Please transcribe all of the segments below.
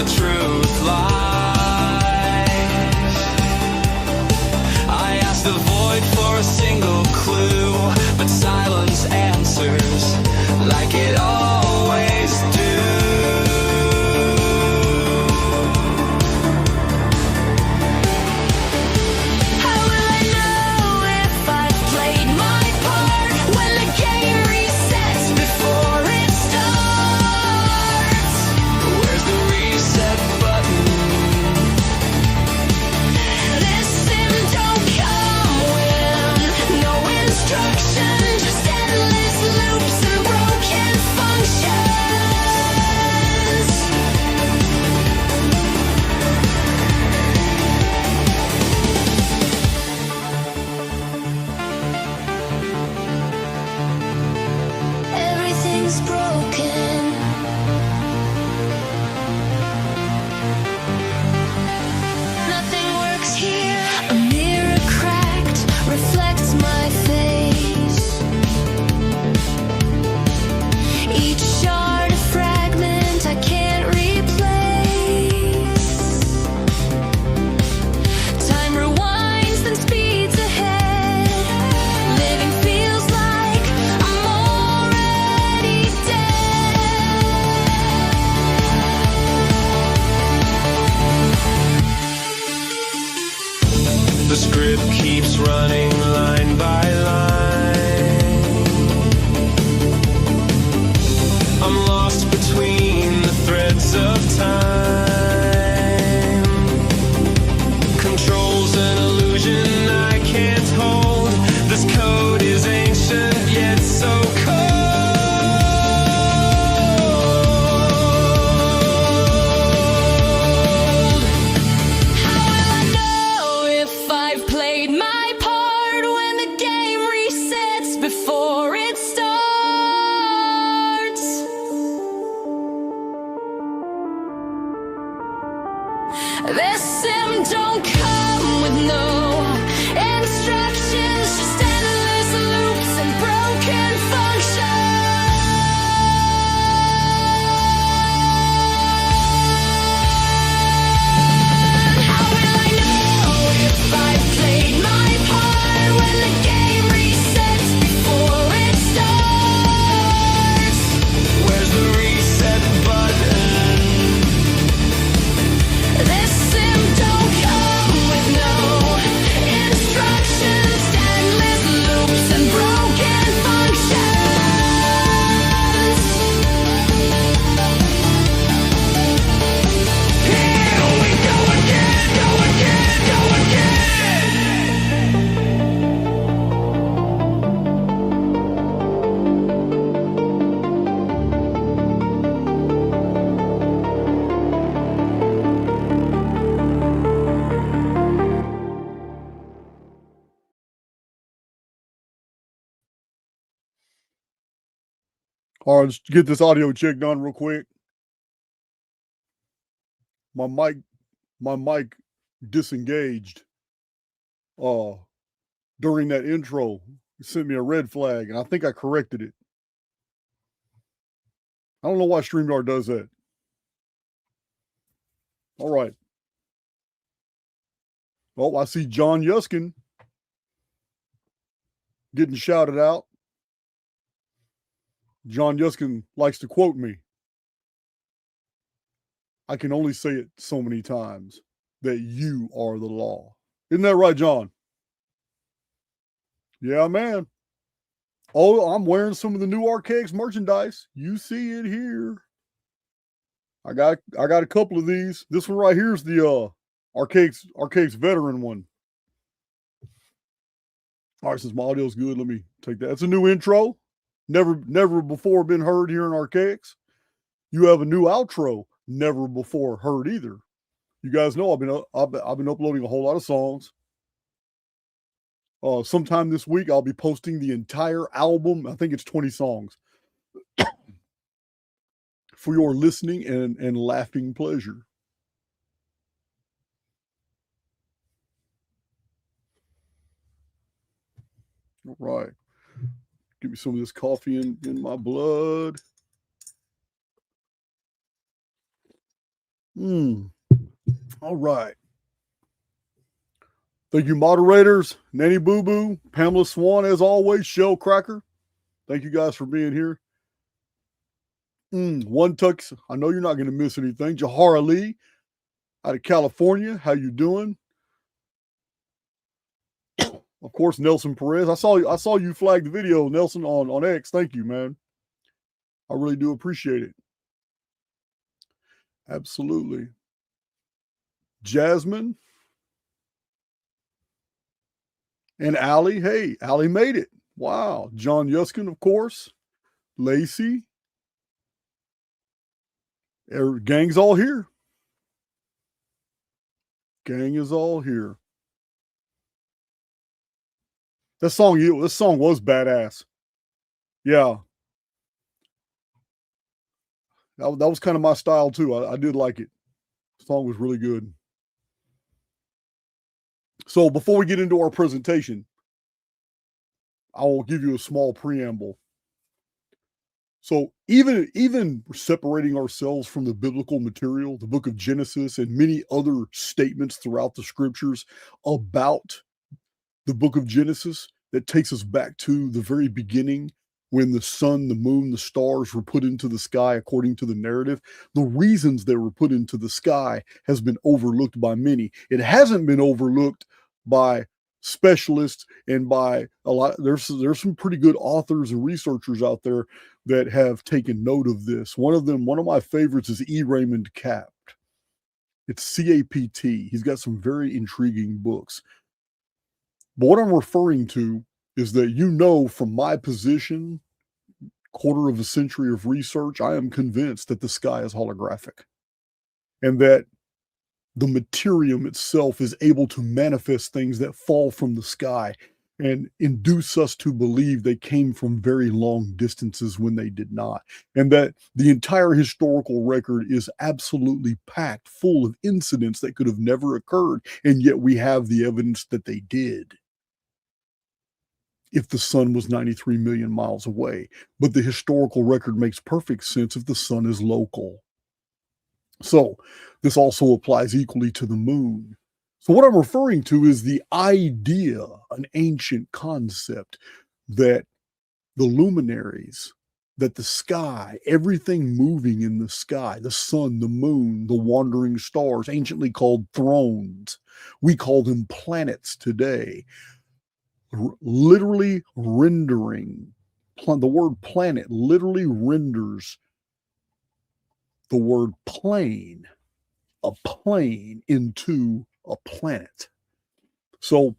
the truth lies. I ask the void for a single clue, but silence answers like it always do. The script keeps running line by line. I'm lost between the threads of time. Control's an illusion I can't hold. This code is ancient yet so cold. This sim don't come with no instructions, just endless loops and broken functions. How will I know if I've played my part when the game resets before it starts? Where's the reset button? This sim don't come with no instructions, endless loops and broken functions. Here we go again, go again, go again. All right, let's get this audio check done real quick. My mic disengaged during that intro. It sent me a red flag, and I think I corrected it. I don't know why StreamYard does that. All right. Oh, I see John Yuskin getting shouted out. John Yuskin likes to quote me. I can only say it so many times, that you are the law. Isn't that right, John? Yeah, man. Oh, I'm wearing some of the new Archaix merchandise. You see it here. I got a couple of these. This one right here is the Archaix veteran one. All right, since my audio's good, let me take that. It's a new intro. Never before been heard here in Archaix. You have a new outro. Never before heard either. You guys know I've been uploading a whole lot of songs. Sometime this week I'll be posting the entire album. I think it's 20 songs for your listening and laughing pleasure. All right. Give me some of this coffee in my blood. All right. Thank you, moderators. Nanny Boo Boo, Pamela Swan, as always, Shell Cracker. Thank you guys for being here. One Tux, I know you're not going to miss anything. Jahar Ali out of California, how you doing? Of course, Nelson Perez. I saw you flag the video, Nelson, on X. Thank you, man. I really do appreciate it. Absolutely. Jasmine and Allie. Hey, Allie made it. Wow. John Yuskin, of course. Lacey. Gang's all here. Gang is all here. This song was badass. Yeah. That was kind of my style too. I did like it. The song was really good. So before we get into our presentation, I will give you a small preamble. So even separating ourselves from the biblical material, the book of Genesis, and many other statements throughout the scriptures about the book of Genesis that takes us back to the very beginning when the sun, the moon, the stars were put into the sky according to the narrative. The reasons they were put into the sky has been overlooked by many. It hasn't been overlooked by specialists and by a lot. There's some pretty good authors and researchers out there that have taken note of this. One of my favorites is E. Raymond Capt. It's CAPT. He's got some very intriguing books. But what I'm referring to is that, from my position, quarter of a century of research, I am convinced that the sky is holographic and that the Materium itself is able to manifest things that fall from the sky and induce us to believe they came from very long distances when they did not. And that the entire historical record is absolutely packed full of incidents that could have never occurred. And yet we have the evidence that they did, if the sun was 93 million miles away. But the historical record makes perfect sense if the sun is local. So this also applies equally to the moon. So what I'm referring to is the idea, an ancient concept, that the luminaries, that the sky, everything moving in the sky, the sun, the moon, the wandering stars, anciently called thrones, we call them planets today, literally rendering, the word planet literally renders the word plane, a plane into a planet. So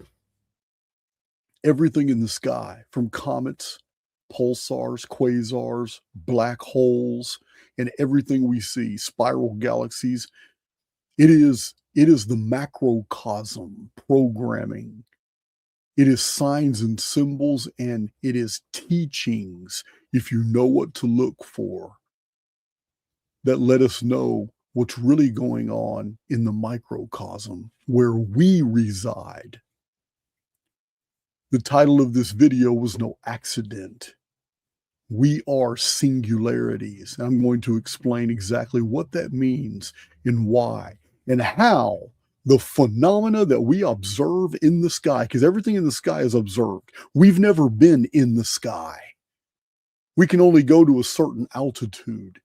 everything in the sky, from comets, pulsars, quasars, black holes, and everything we see, spiral galaxies, it is the macrocosm programming. It is signs and symbols, and it is teachings, if you know what to look for, that let us know what's really going on in the microcosm where we reside. The title of this video was no accident. We are singularities. I'm going to explain exactly what that means and why and how the phenomena that we observe in the sky, because everything in the sky is observed. We've never been in the sky. We can only go to a certain altitude.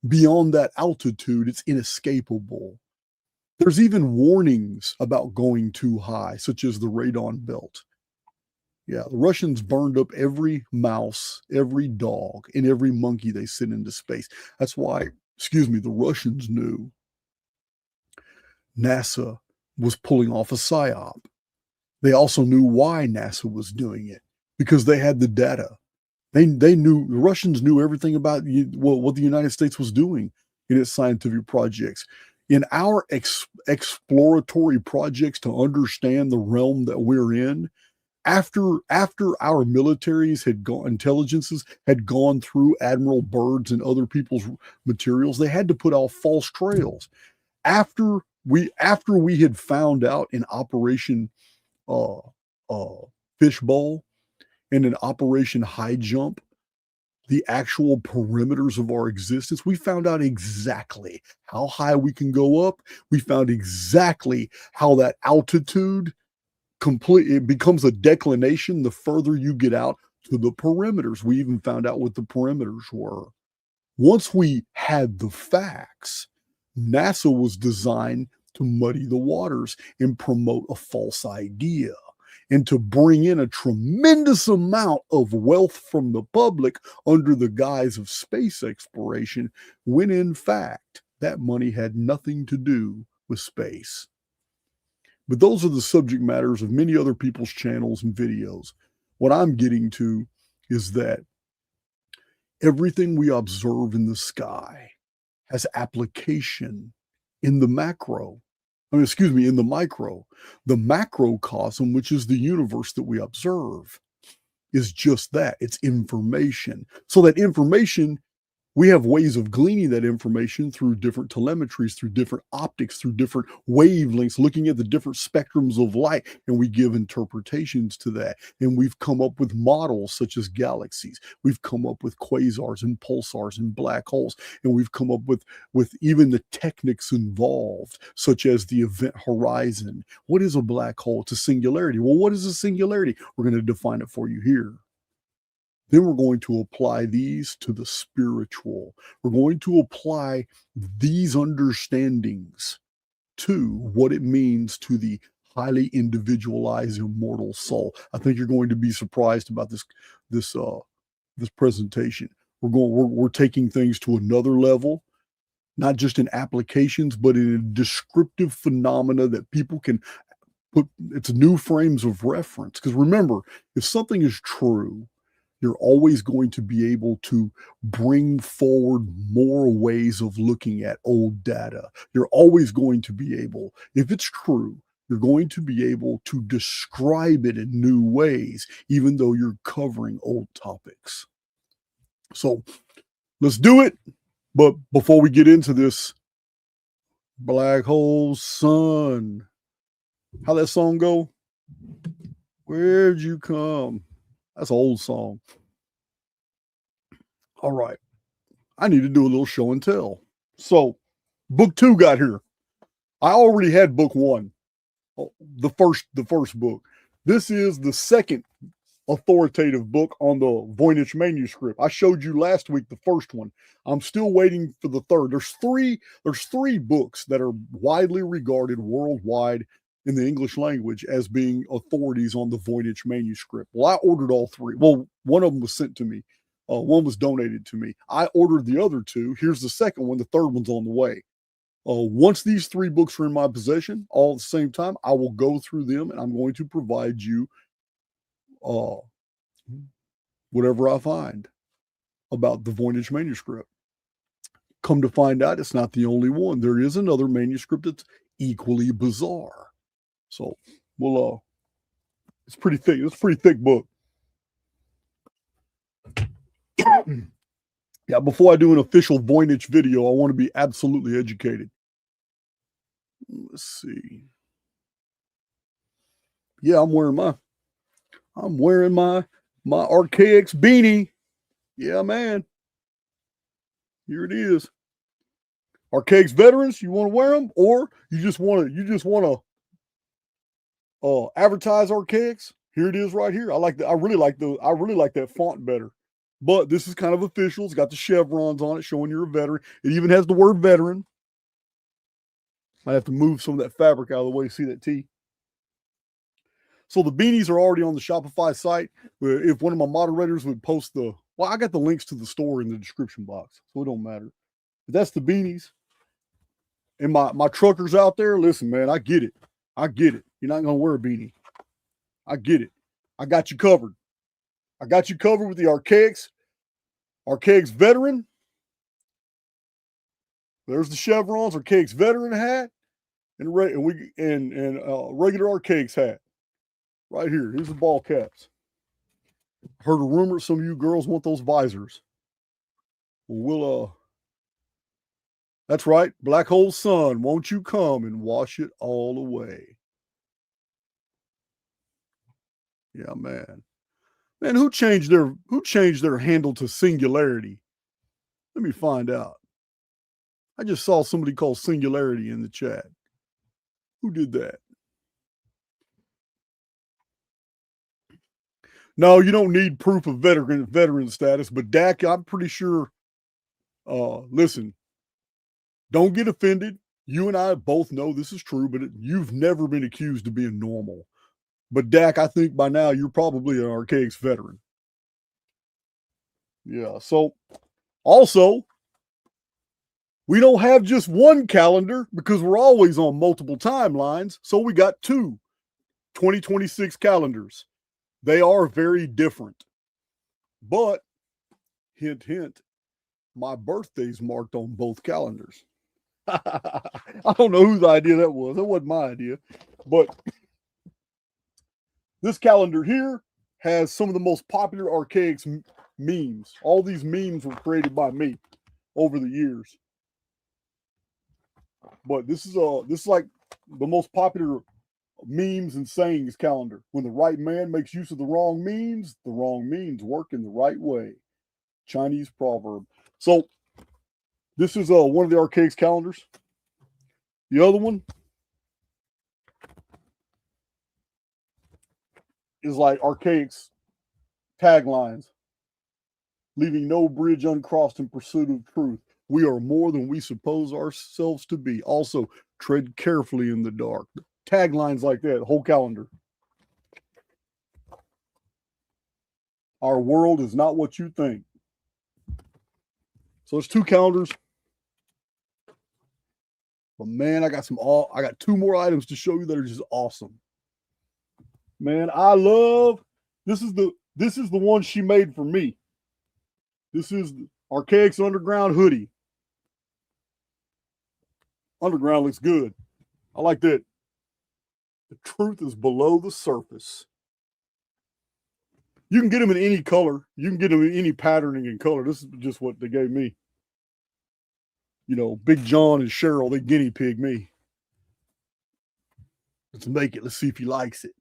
Beyond that altitude, it's inescapable. There's even warnings about going too high, such as the radon belt. Yeah, the Russians burned up every mouse, every dog, and every monkey they sent into space. That's why, the Russians knew NASA was pulling off a psyop. They also knew why NASA was doing it, because they had the data. They knew, the Russians knew everything about what the United States was doing in its scientific projects. In our exploratory projects to understand the realm that we're in, after our militaries had gone, intelligences had gone through Admiral Byrd's and other people's materials, they had to put out false trails. After we had found out in Operation Fishbowl and in Operation High Jump the actual perimeters of our existence. We found out exactly how high we can go up. We found exactly how that altitude it becomes a declination the further you get out to the perimeters. We even found out what the perimeters were. Once we had the facts, NASA was designed to muddy the waters and promote a false idea and to bring in a tremendous amount of wealth from the public under the guise of space exploration, when in fact, that money had nothing to do with space. But those are the subject matters of many other people's channels and videos. What I'm getting to is that everything we observe in the sky has application in the macro. In the micro. The macrocosm, which is the universe that we observe, is just that. It's information. So that information, we have ways of gleaning that information through different telemetries, through different optics, through different wavelengths, looking at the different spectrums of light, and we give interpretations to that. And we've come up with models such as galaxies. We've come up with quasars and pulsars and black holes, and we've come up with even the techniques involved, such as the event horizon. What is a black hole? It's a singularity. Well, what is a singularity? We're going to define it for you here. Then we're going to apply these to the spiritual. We're going to apply these understandings to what it means to the highly individualized immortal soul. I think you're going to be surprised about this presentation. We're taking things to another level, not just in applications, but in a descriptive phenomena that people can put. It's new frames of reference. Because remember, if something is true, you're always going to be able to bring forward more ways of looking at old data. You're always going to be able, if it's true, you're going to be able to describe it in new ways, even though you're covering old topics. So let's do it. But before we get into this, Black Hole Sun, how that song go? Where'd you come? That's an old song. All right. I need to do a little show and tell. So, book 2 got here. I already had book 1, the first book. This is the second authoritative book on the Voynich manuscript. I showed you last week the first one. I'm still waiting for the third. There's three books that are widely regarded worldwide in the English language as being authorities on the Voynich manuscript. Well, I ordered all 3. Well, one of them was sent to me. One was donated to me. I ordered the other 2. Here's the second one. The third one's on the way. Once these 3 books are in my possession, all at the same time, I will go through them and I'm going to provide you whatever I find about the Voynich manuscript. Come to find out, it's not the only one. There is another manuscript that's equally bizarre. So, well, it's pretty thick. It's a pretty thick book. Yeah, before I do an official Voynich video, I want to be absolutely educated. Let's see. Yeah, I'm wearing my Archaix beanie. Yeah, man. Here it is. Archaix veterans, you want to wear them, or you just want to advertise Archaix? Here it is right here. I really like that font better. But this is kind of official. It's got the chevrons on it showing you're a veteran. It even has the word veteran. I have to move some of that fabric out of the way to see that T. So the beanies are already on the Shopify site. If one of my moderators would post I got the links to the store in the description box, so it don't matter. But that's the beanies. And my truckers out there, listen, man, I get it. You're not going to wear a beanie. I get it. I got you covered. I got you covered with the Archaix veteran. There's the chevrons, Archaix veteran hat, and regular Archaix hat. Right here. Here's the ball caps. Heard a rumor some of you girls want those visors. That's right. Black Hole Sun, won't you come and wash it all away? Yeah, man. Man, who changed their handle to Singularity? Let me find out. I just saw somebody call Singularity in the chat. Who did that? No, you don't need proof of veteran status, but Dak, I'm pretty sure. Listen, don't get offended. You and I both know this is true, but you've never been accused of being normal. But Dak, I think by now you're probably an Archaix veteran. Yeah. So also, we don't have just one calendar because we're always on multiple timelines. So we got two 2026 calendars. They are very different. But, hint, hint, my birthday's marked on both calendars. I don't know whose idea that was. That wasn't my idea. But this calendar here has some of the most popular Archaix memes. All these memes were created by me over the years. But this is like the most popular memes and sayings calendar. When the right man makes use of the wrong means work in the right way. Chinese proverb. So this is one of the Archaix calendars. The other one is like Archaix taglines. Leaving no bridge uncrossed in pursuit of truth. We are more than we suppose ourselves to be. Also, tread carefully in the dark. Taglines like that, whole calendar. Our world is not what you think. So there's two calendars. But man, I got two more items to show you that are just awesome. Man, I love this is the one she made for me. This is Archaix Underground hoodie. Underground looks good. I like that. The truth is below the surface. You can get them in any color. You can get them in any patterning and color. This is just what they gave me. You know, Big John and Cheryl, they guinea pig me. Let's make it. Let's see if he likes it.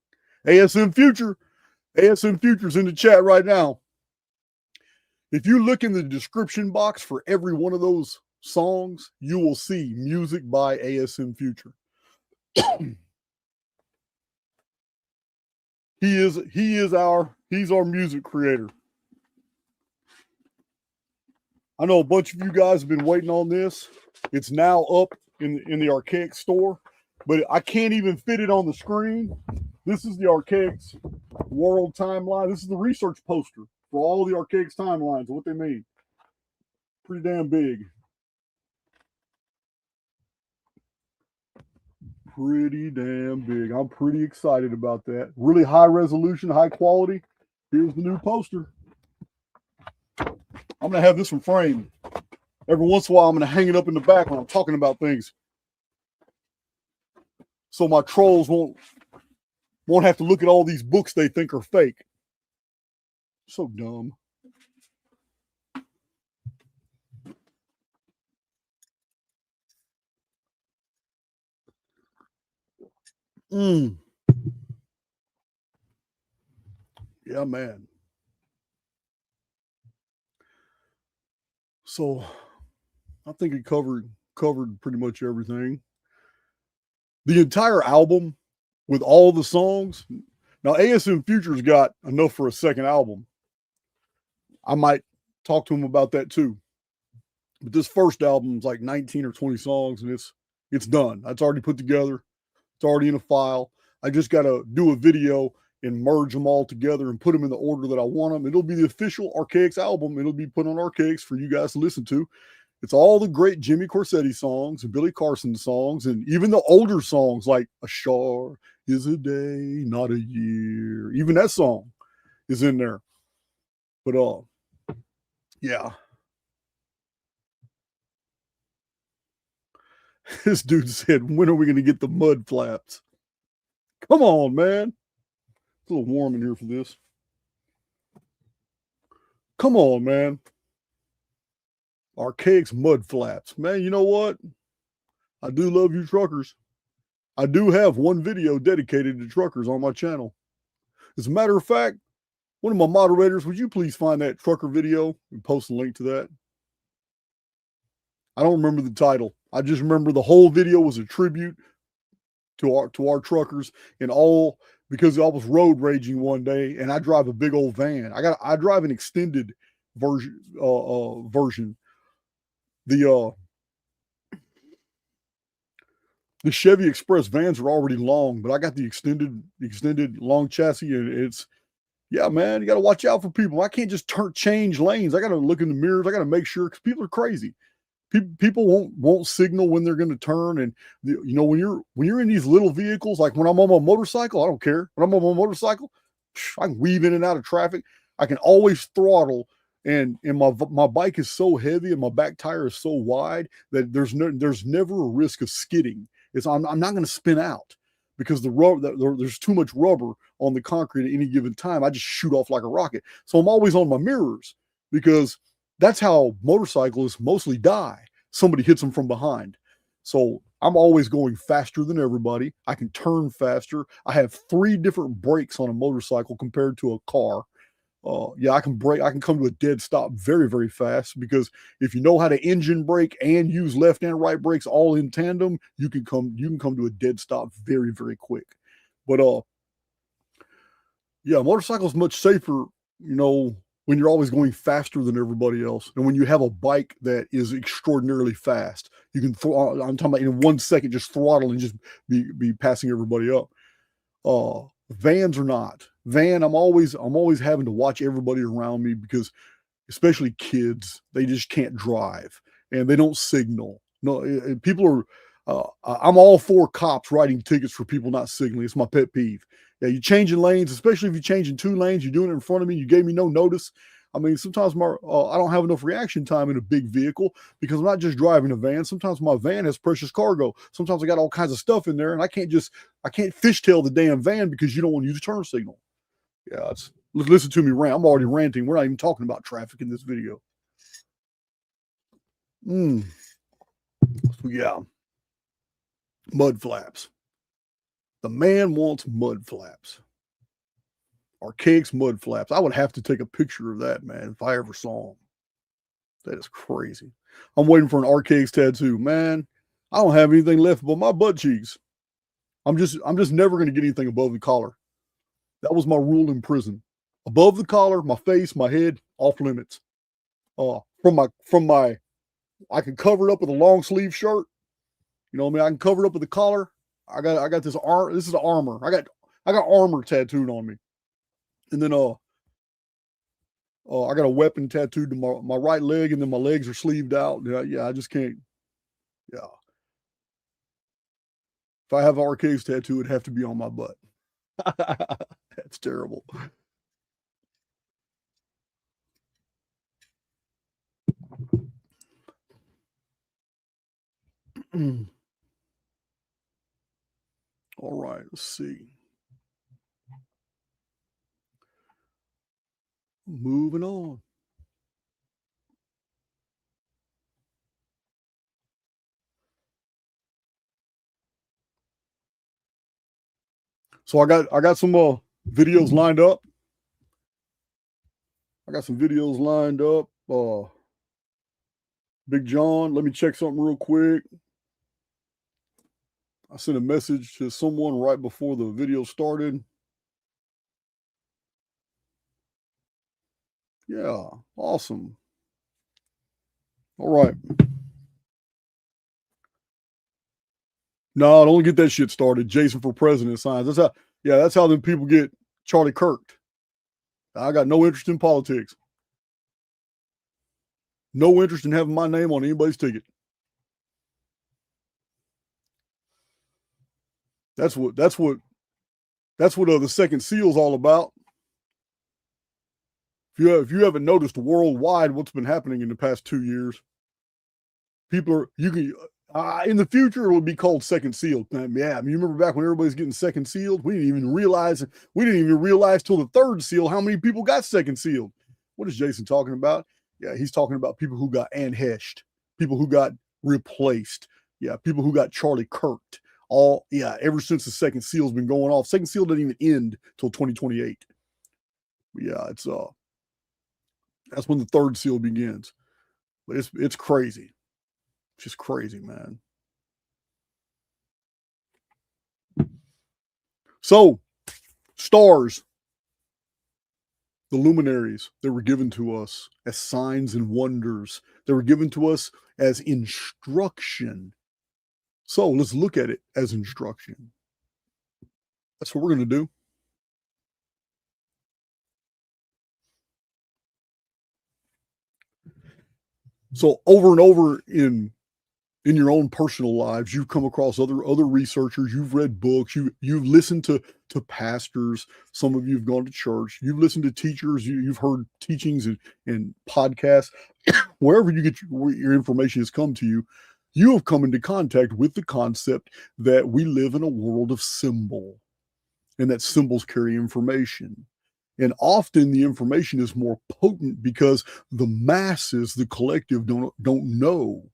ASM Future's in the chat right now. If you look in the description box for every one of those songs, you will see music by ASM Future. He's our music creator. I know a bunch of you guys have been waiting on this. It's now up in the Archaix store, but I can't even fit it on the screen. This is the Archaix world timeline. This is the research poster for all of the Archaix timelines and what they mean. Pretty damn big. Pretty damn big. I'm pretty excited about that. Really high resolution, high quality. Here's the new poster. I'm going to have this one framed. Every once in a while, I'm going to hang it up in the back when I'm talking about things. So my trolls won't have to look at all these books they think are fake. So dumb. Yeah, man. So I think it covered pretty much everything. The entire album with all the songs. Now ASM Future's got enough for a second album. I might talk to him about that too. But this first album's like 19 or 20 songs, and it's done. It's already put together. It's already in a file. I just got to do a video and merge them all together and put them in the order that I want them. It'll be the official Archaix album. It'll be put on Archaix for you guys to listen to. It's all the great Jimmy Corsetti songs and Billy Carson songs, and even the older songs like A Shar is a Day, Not a Year. Even that song is in there. But yeah. This dude said, when are we going to get the mud flaps? Come on, man. It's a little warm in here for this. Come on, man. Archaix mud flaps. Man, you know what? I do love you truckers. I do have one video dedicated to truckers on my channel. As a matter of fact, One of my moderators, would you please find that trucker video and post a link to that? I don't remember the title. I just remember the whole video was a tribute to our truckers, and all because I was road raging one day, and I drive a big old van. I drive an extended version. The Chevy Express vans are already long, but I got the extended long chassis, and it's, yeah, man, you got to watch out for people. I can't just change lanes. I got to look in the mirrors. I got to make sure, because people are crazy. People won't signal when they're going to turn, and when you're in these little vehicles, like when I'm on my motorcycle, I don't care. When I'm on my motorcycle, I can weave in and out of traffic. I can always throttle, and my bike is so heavy and my back tire is so wide that there's never a risk of skidding. I'm not going to spin out because there's too much rubber on the concrete at any given time. I just shoot off like a rocket. So I'm always on my mirrors, because that's how motorcyclists mostly die. Somebody hits them from behind. So I'm always going faster than everybody. I can turn faster. I have 3 different brakes on a motorcycle compared to a car. I can brake. I can come to a dead stop very, very fast, because if you know how to engine brake and use left and right brakes all in tandem, you can come to a dead stop very, very quick. But motorcycle's much safer, when you're always going faster than everybody else. And when you have a bike that is extraordinarily fast, you can I'm talking about in 1 second, just throttle and just be passing everybody up. Vans are not. I'm always having to watch everybody around me, because especially kids, they just can't drive and they don't signal. No, people are, I'm all for cops writing tickets for people not signaling. It's my pet peeve. Yeah, you're changing lanes, especially if you're changing 2 lanes, you're doing it in front of me, you gave me no notice. I mean, sometimes I don't have enough reaction time in a big vehicle, because I'm not just driving a van. Sometimes my van has precious cargo. Sometimes I got all kinds of stuff in there, and I can't fishtail the damn van because you don't want to use a turn signal. Yeah, listen to me rant. I'm already ranting. We're not even talking about traffic in this video. Yeah. Mud flaps. The man wants mud flaps. Archaix mud flaps. I would have to take a picture of that, man, if I ever saw them. That is crazy. I'm waiting for an Archaix tattoo. Man, I don't have anything left but my butt cheeks. I'm just never going to get anything above the collar. That was my rule in prison. Above the collar, my face, my head, off limits. From my, I can cover it up with a long sleeve shirt. You know what I mean? I can cover it up with the collar. I got this arm. This is armor. I got armor tattooed on me. And then I got a weapon tattooed to my right leg, and then my legs are sleeved out. Yeah, I just can't. Yeah. If I have an Archaix tattoo, it'd have to be on my butt. That's terrible. All right, let's see. Moving on. So I got some videos lined up. I got some videos lined up. Big John, let me check something real quick. I sent a message to someone right before the video started. Yeah, awesome. All right. No, don't get that shit started. Jason for president signs. That's how them people get Charlie Kirked. I got no interest in politics. No interest in having my name on anybody's ticket. That's what the second seal's all about. If you haven't noticed worldwide what's been happening in the past 2 years, people are in the future it will be called second seal. Yeah, I mean, you remember back when everybody's getting second sealed? We didn't even realize till the third seal how many people got second sealed. What is Jason talking about? Yeah, he's talking about people who got anheshed, people who got replaced. Yeah, people who got Charlie Kirked. Ever since the second seal's been going off. Second seal didn't even end till 2028. Yeah, that's when the third seal begins. But it's crazy. It's just crazy, man. So, stars, the luminaries that were given to us as signs and wonders, that were given to us as instruction. So, let's look at it as instruction. That's what we're going to do. So, over and over in your own personal lives, you've come across other researchers, you've read books, you've listened to pastors, some of you have gone to church, you've listened to teachers, you've heard teachings and podcasts, wherever you get your information has come to you, you have come into contact with the concept that we live in a world of symbol and that symbols carry information. And often the information is more potent because the masses, the collective, don't know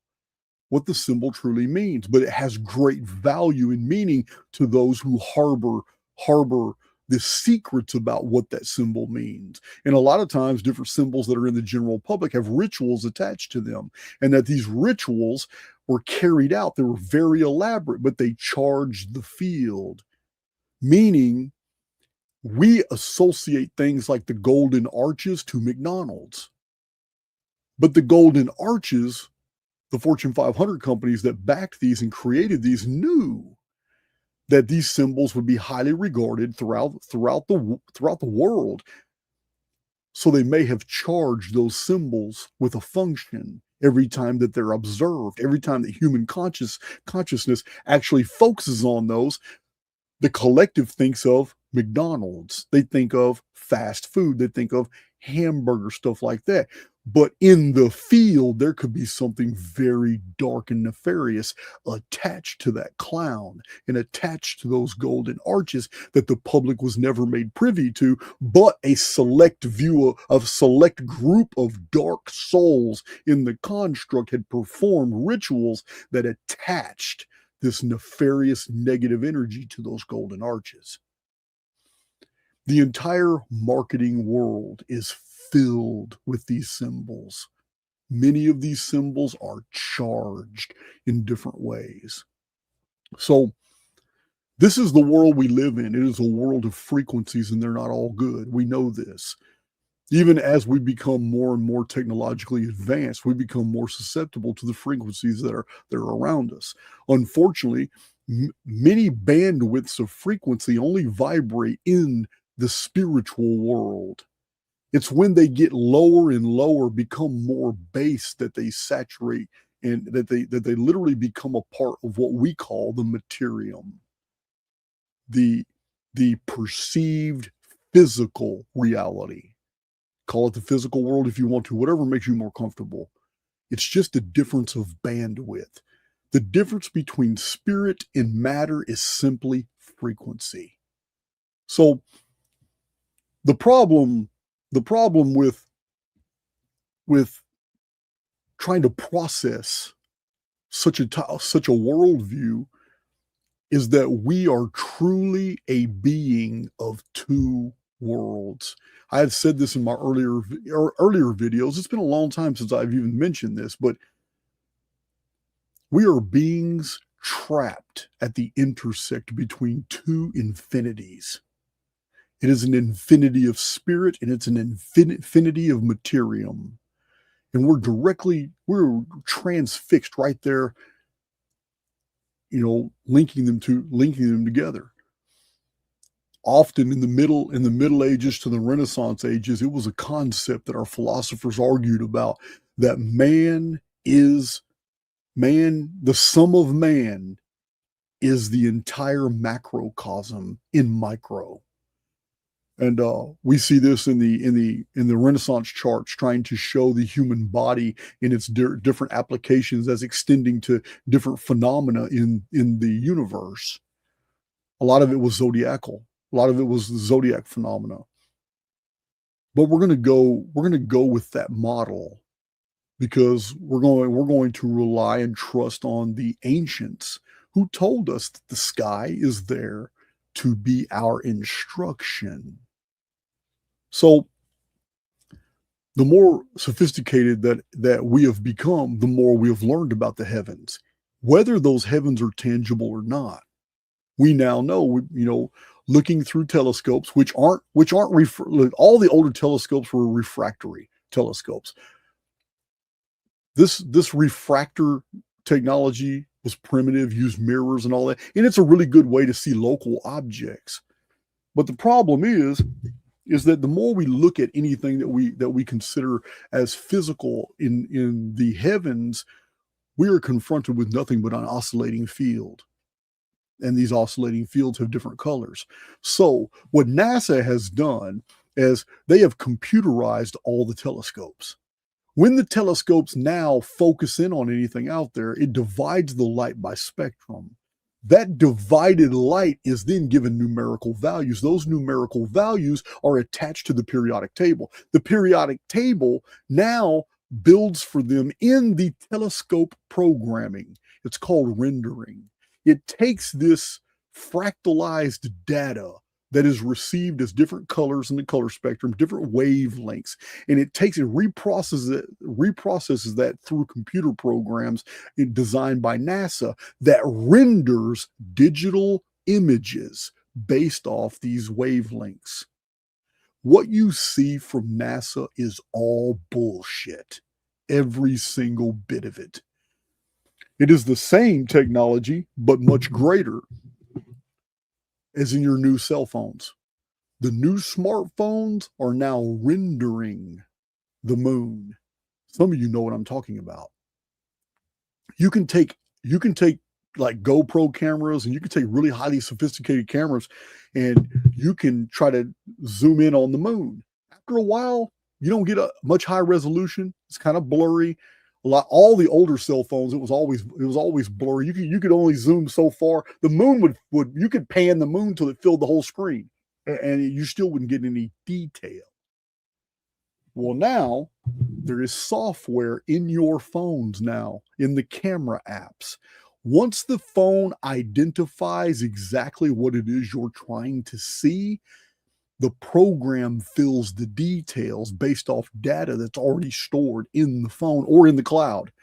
what the symbol truly means, but it has great value and meaning to those who harbor the secrets about what that symbol means. And a lot of times different symbols that are in the general public have rituals attached to them, and that these rituals were carried out. They were very elaborate, but they charged the field, meaning we associate things like the golden arches to McDonald's. But the golden arches, the Fortune 500 companies that backed these and created these knew that these symbols would be highly regarded throughout the world. So they may have charged those symbols with a function every time that they're observed, every time that human consciousness actually focuses on those. The collective thinks of McDonald's. They think of fast food. They think of hamburger, stuff like that. But in the field, there could be something very dark and nefarious attached to that clown and attached to those golden arches that the public was never made privy to, but a select select group of dark souls in the construct had performed rituals that attached this nefarious negative energy to those golden arches. The entire marketing world is filled with these symbols. Many of these symbols are charged in different ways. So this is the world we live in. It is a world of frequencies, and they're not all good. We know this. Even as we become more and more technologically advanced, we become more susceptible to the frequencies that are around us. Unfortunately, many bandwidths of frequency only vibrate in the spiritual world. It's when they get lower and lower, become more base, that they saturate and that they literally become a part of what we call the Materium, the perceived physical reality. Call it the physical world if you want to, whatever makes you more comfortable. It's just a difference of bandwidth. The difference between spirit and matter is simply frequency. So the problem with trying to process such a worldview is that we are truly a being of two worlds. I had said this in my earlier videos. It's been a long time since I've even mentioned this, but we are beings trapped at the intersect between two infinities. It is an infinity of spirit, and it's an infinity of materium. And we're transfixed right there, linking them together. Often in the Middle Ages to the Renaissance ages, it was a concept that our philosophers argued about, that the sum of man is the entire macrocosm in micro. And we see this in the Renaissance charts, trying to show the human body in its different applications as extending to different phenomena in the universe. A lot of it was zodiacal. A lot of it was the zodiac phenomena. But we're going to go with that model because we're going to rely and trust on the ancients who told us that the sky is there to be our instruction. So the more sophisticated that we have become, the more we have learned about the heavens, whether those heavens are tangible or not. We now know, looking through telescopes, which aren't all the older telescopes were refractory telescopes. This refractor technology was primitive, used mirrors and all that, and it's a really good way to see local objects. But the problem is that the more we look at anything that we consider as physical in the heavens, we are confronted with nothing but an oscillating field. And these oscillating fields have different colors. So what NASA has done is they have computerized all the telescopes. When the telescopes now focus in on anything out there, it divides the light by spectrum. That divided light is then given numerical values. Those numerical values are attached to the periodic table. The periodic table now builds for them in the telescope programming. It's called rendering. It takes this fractalized data that is received as different colors in the color spectrum, different wavelengths, and it reprocesses that through computer programs designed by NASA that renders digital images based off these wavelengths. What you see from NASA is all bullshit. Every single bit of it. It is the same technology, but much greater, as in your new cell phones. The new smartphones are now rendering the moon. Some of you know what I'm talking about. You can take like GoPro cameras, and you can take really highly sophisticated cameras, and you can try to zoom in on the moon. After a while, you don't get a much high resolution. It's kind of blurry. All the older cell phones, it was always blurry. You could only zoom so far. The moon would you could pan the moon till it filled the whole screen, and you still wouldn't get any detail. Well, now there is software in your phones now, in the camera apps. Once the phone identifies exactly what it is you're trying to see, the program fills the details based off data that's already stored in the phone or in the cloud,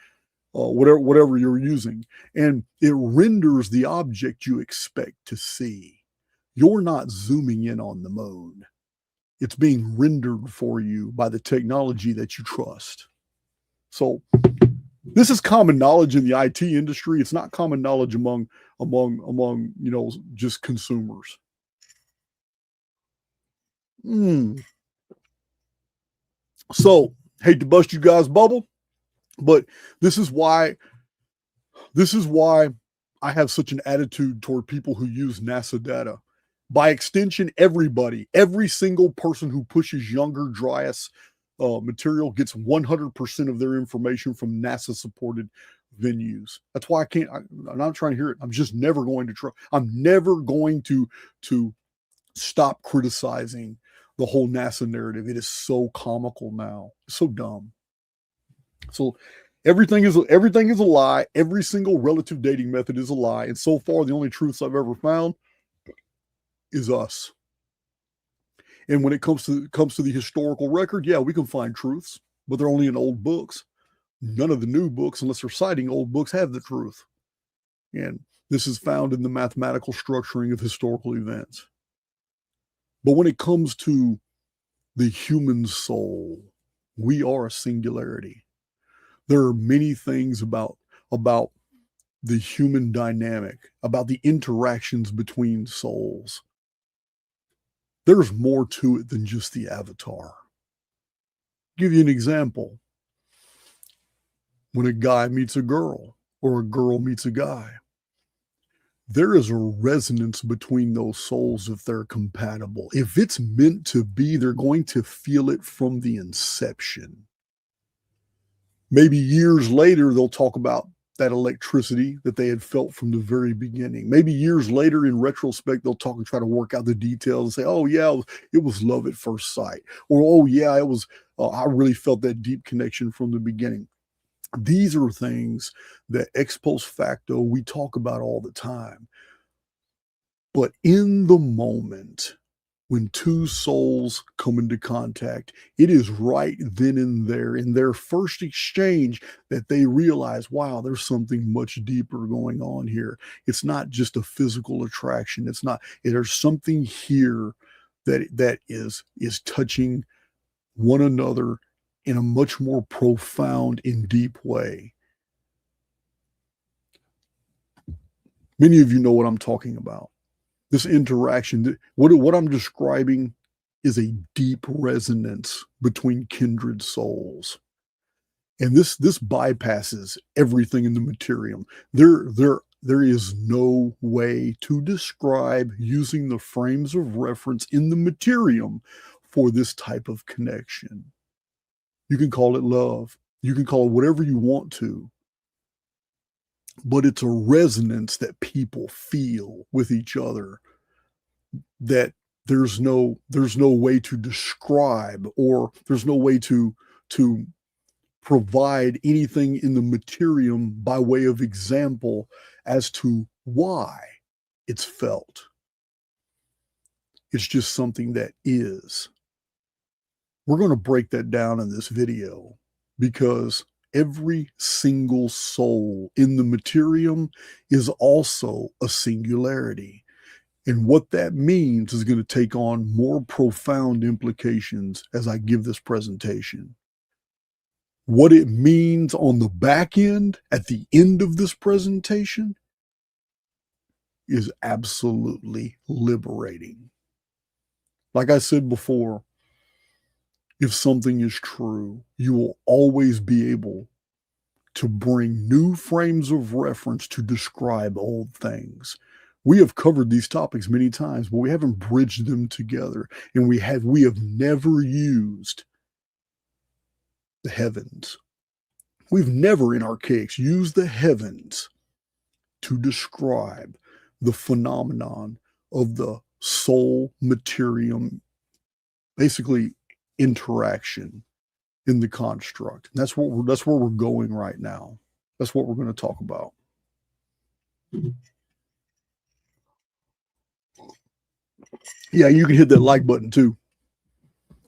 whatever you're using. And it renders the object you expect to see. You're not zooming in on the moon. It's being rendered for you by the technology that you trust. So this is common knowledge in the IT industry. It's not common knowledge among just consumers. So, hate to bust you guys' bubble, but this is why I have such an attitude toward people who use NASA data. By extension, every single person who pushes younger, driest material gets 100% of their information from NASA-supported venues. That's why I'm not trying to hear it. I'm just never going to try. I'm never going to stop criticizing the whole NASA narrative. It is so comical now. It's so dumb. So everything is a lie. Every single relative dating method is a lie. And so far, the only truths I've ever found is us. And when it comes to the historical record, yeah, we can find truths, but they're only in old books. None of the new books, unless they're citing old books, have the truth. And this is found in the mathematical structuring of historical events. But when it comes to the human soul, we are a singularity. There are many things about the human dynamic, about the interactions between souls. There's more to it than just the avatar. I'll give you an example. When a guy meets a girl or a girl meets a guy, there is a resonance between those souls if they're compatible. If it's meant to be, they're going to feel it from the inception. Maybe years later, they'll talk about that electricity that they had felt from the very beginning. Maybe years later, in retrospect, they'll talk and try to work out the details and say, oh, yeah, it was love at first sight. Or, oh, yeah, it was, I really felt that deep connection from the beginning. These are things that ex post facto we talk about all the time. But in the moment, when two souls come into contact, it is right then and there in their first exchange that they realize, wow, there's something much deeper going on here. It's not just a physical attraction. It's not, there's something here that is touching one another in a much more profound and deep way. Many of you know what I'm talking about. This interaction, what I'm describing is a deep resonance between kindred souls. And this bypasses everything in the Materium. There is no way to describe using the frames of reference in the Materium for this type of connection. You can call it love. You can call it whatever you want to. But it's a resonance that people feel with each other that there's no way to describe, or there's no way to provide anything in the Materium by way of example as to why it's felt. It's just something that is. We're going to break that down in this video because every single soul in the Materium is also a singularity. And what that means is going to take on more profound implications as I give this presentation. What it means on the back end, at the end of this presentation, is absolutely liberating. Like I said before, if something is true, you will always be able to bring new frames of reference to describe old things. We have covered these topics many times, but we haven't bridged them together. And we have never used the heavens. We've never in Archaix used the heavens to describe the phenomenon of the soul Materium, basically interaction in the construct. And that's where we're going right now. That's what we're going to talk about. Yeah, you can hit that like button too.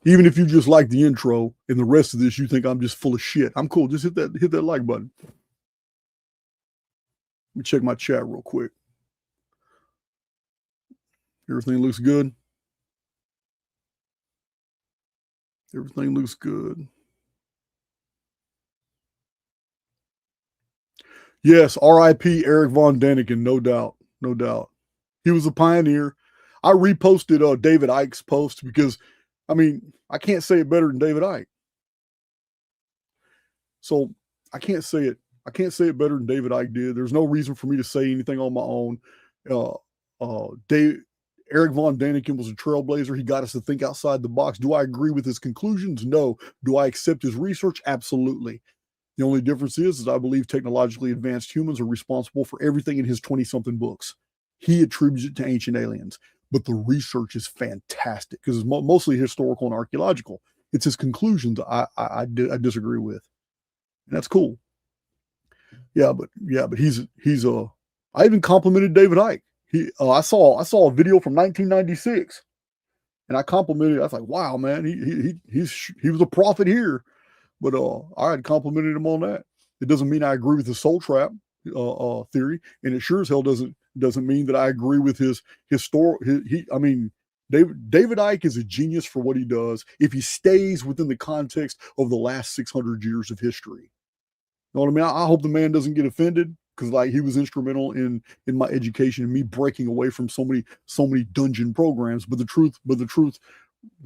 Even if you just like the intro and the rest of this, you think I'm just full of shit. I'm cool. Just hit that like button. Let me check my chat real quick. Everything looks good. Everything looks good. Yes, R.I.P. Eric von Däniken, no doubt, no doubt. He was a pioneer. I reposted David Icke's post because, I mean, I can't say it better than David Icke. So I can't say it better than David Icke did. There's no reason for me to say anything on my own. Eric von Däniken was a trailblazer. He got us to think outside the box. Do I agree with his conclusions? No. Do I accept his research? Absolutely. The only difference is I believe technologically advanced humans are responsible for everything in his 20-something books. He attributes it to ancient aliens. But the research is fantastic because it's mostly historical and archaeological. It's his conclusions I disagree with. And that's cool. Yeah, but he's I even complimented David Icke. I saw a video from 1996, and I complimented. I was like, "Wow, man, he was a prophet here." But I had complimented him on that. It doesn't mean I agree with the soul trap theory, and it sure as hell doesn't mean that I agree with his historical. David Icke is a genius for what he does if he stays within the context of the last 600 years of history. You know what I mean? I hope the man doesn't get offended because like he was instrumental in my education and me breaking away from so many dungeon programs. But the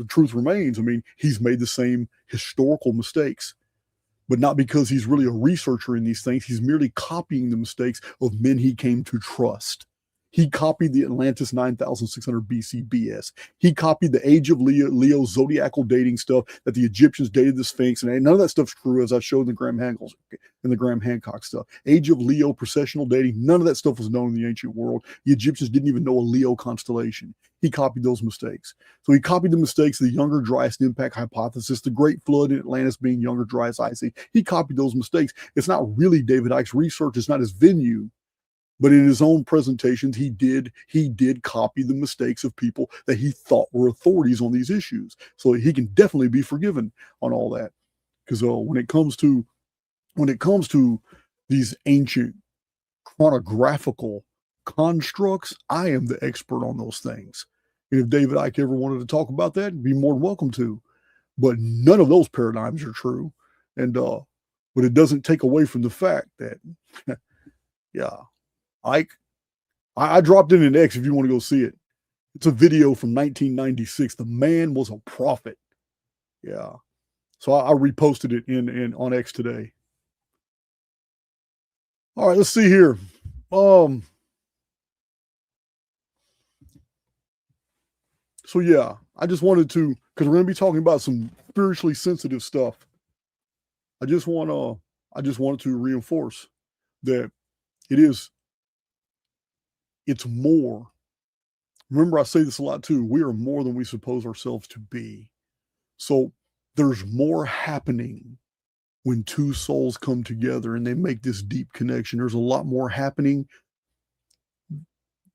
truth remains. I mean, he's made the same historical mistakes, but not because he's really a researcher in these things. He's merely copying the mistakes of men he came to trust. He copied the Atlantis 9600 BC BS. He copied the Age of Leo zodiacal dating stuff that the Egyptians dated the Sphinx, and none of that stuff's true, as I showed in the Graham Hancock stuff. Age of Leo processional dating, none of that stuff was known in the ancient world. The Egyptians didn't even know a Leo constellation. He copied those mistakes. So he copied the mistakes of the Younger Dryas impact hypothesis, the Great Flood in Atlantis being Younger Dryas ice age. He copied those mistakes. It's not really David Icke's research. It's not his venue. But in his own presentations, he did copy the mistakes of people that he thought were authorities on these issues. So he can definitely be forgiven on all that. Because when it comes to these ancient chronographical constructs, I am the expert on those things. And if David Icke ever wanted to talk about that, he'd be more than welcome to. But none of those paradigms are true. And but it doesn't take away from the fact that, yeah, Icke, I dropped in an X if you want to go see it. It's a video from 1996. The man was a prophet. Yeah. So I reposted it in on X today. All right, let's see here. So yeah, I just wanted to, because we're going to be talking about some spiritually sensitive stuff. I just wanted to reinforce that it's more. Remember, I say this a lot too. We are more than we suppose ourselves to be. So there's more happening when two souls come together and they make this deep connection. There's a lot more happening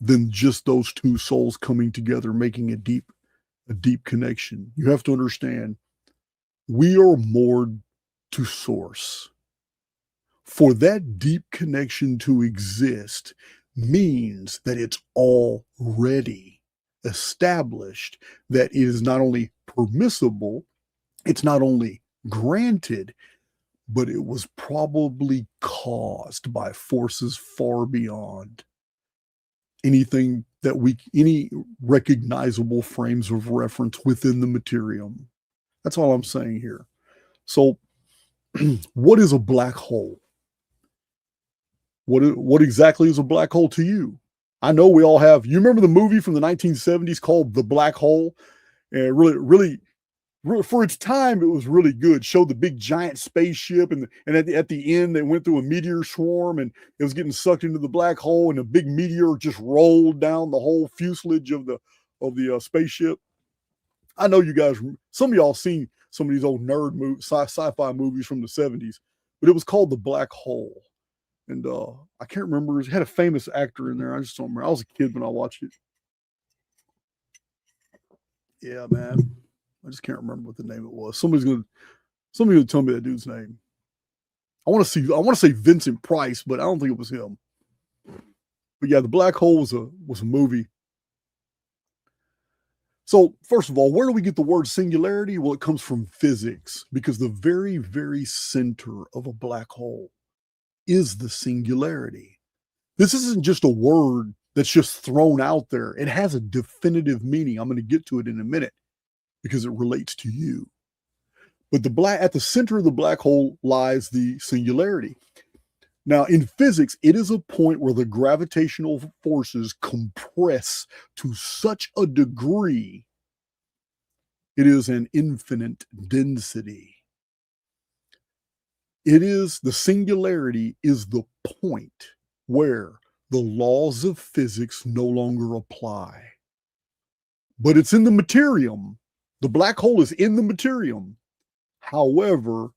than just those two souls coming together, making a deep connection. You have to understand, we are moored to source. For that deep connection to exist means that it's already established, that it is not only permissible, it's not only granted, but it was probably caused by forces far beyond anything that any recognizable frames of reference within the Materium. That's all I'm saying here. So what is a black hole? What exactly is a black hole to you? I know we all have, you remember the movie from the 1970s called The Black Hole? And really, for its time, it was really good. Showed the big giant spaceship, and at the end, they went through a meteor swarm, and it was getting sucked into the black hole, and a big meteor just rolled down the whole fuselage of the spaceship. I know you guys, some of y'all seen some of these old nerd sci-fi movies from the 70s, but it was called The Black Hole. And I can't remember. It had a famous actor in there. I just don't remember. I was a kid when I watched it. Yeah, man. I just can't remember what the name it was. Somebody's gonna tell me that dude's name. I want to say Vincent Price, but I don't think it was him. But yeah, The Black Hole was a movie. So first of all, where do we get the word singularity? Well, it comes from physics, because the very, very center of a black hole is the singularity. This isn't just a word that's just thrown out there. It has a definitive meaning. I'm going to get to it in a minute because it relates to you. But at the center of the black hole lies the singularity. Now, in physics, it is a point where the gravitational forces compress to such a degree, it is an infinite density. The singularity is the point where the laws of physics no longer apply. But it's in the Materium. The black hole is in the Materium. However,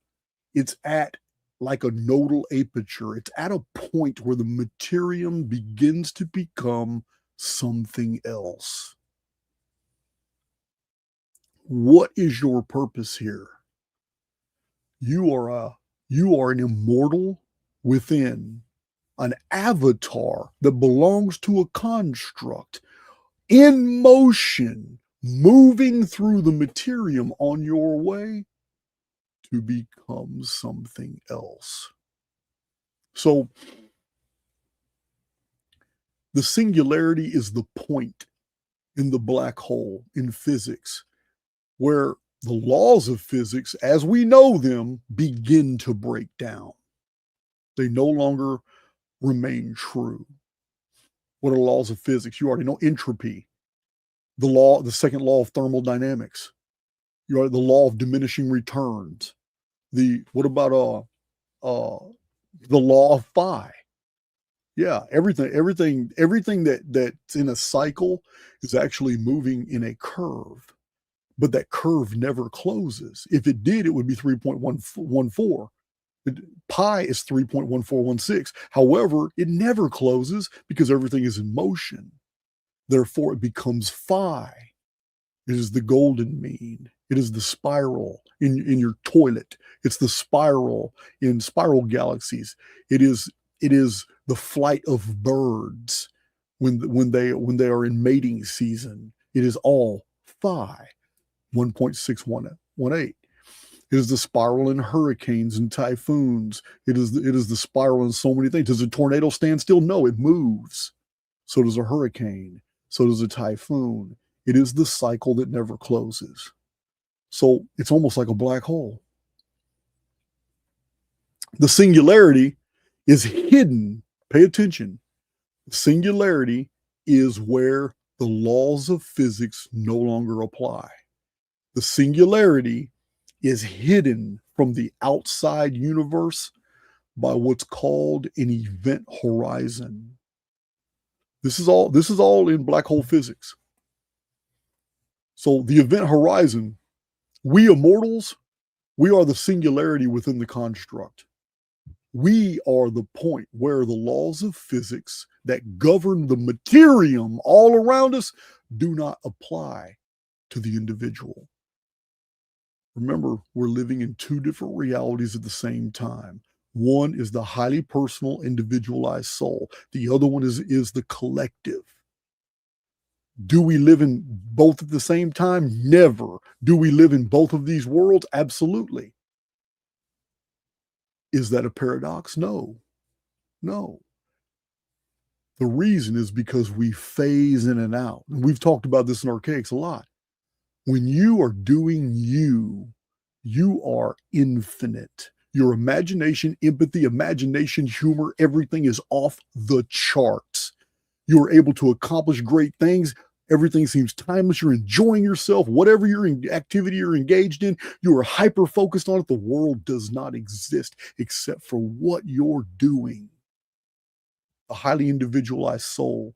it's at like a nodal aperture. It's at a point where the Materium begins to become something else. What is your purpose here? You are an immortal within, an avatar that belongs to a construct in motion, moving through the Materium on your way to become something else. So the singularity is the point in the black hole in physics where the laws of physics, as we know them, begin to break down. They no longer remain true. What are the laws of physics? You already know entropy, the second law of thermodynamics. You are the law of diminishing returns. What about the law of phi? Yeah, everything that's in a cycle is actually moving in a curve. But that curve never closes. If it did, it would be 3.114. Pi is 3.1416. However, it never closes because everything is in motion. Therefore, it becomes phi. It is the golden mean. It is the spiral in your toilet. It's the spiral in spiral galaxies. It is the flight of birds when they are in mating season. It is all phi, 1.6118. It is the spiral in hurricanes and typhoons. It is the spiral in so many things. Does a tornado stand still? No, it moves. So does a hurricane. So does a typhoon. It is the cycle that never closes. So it's almost like a black hole. The singularity is hidden. Pay attention. Singularity is where the laws of physics no longer apply. The singularity is hidden from the outside universe by what's called an event horizon. This is all in black hole physics. So the event horizon, we immortals, we are the singularity within the construct. We are the point where the laws of physics that govern the materium all around us do not apply to the individual. Remember, we're living in two different realities at the same time. One is the highly personal, individualized soul. The other one is the collective. Do we live in both at the same time? Never. Do we live in both of these worlds? Absolutely. Is that a paradox? No. No. The reason is because we phase in and out. And we've talked about this in Archaix a lot. When you are doing you are infinite. Your imagination, empathy, humor, everything is off the charts. You are able to accomplish great things. Everything seems timeless. You're enjoying yourself. Whatever activity you're engaged in, you are hyper-focused on it. The world does not exist except for what you're doing. A highly individualized soul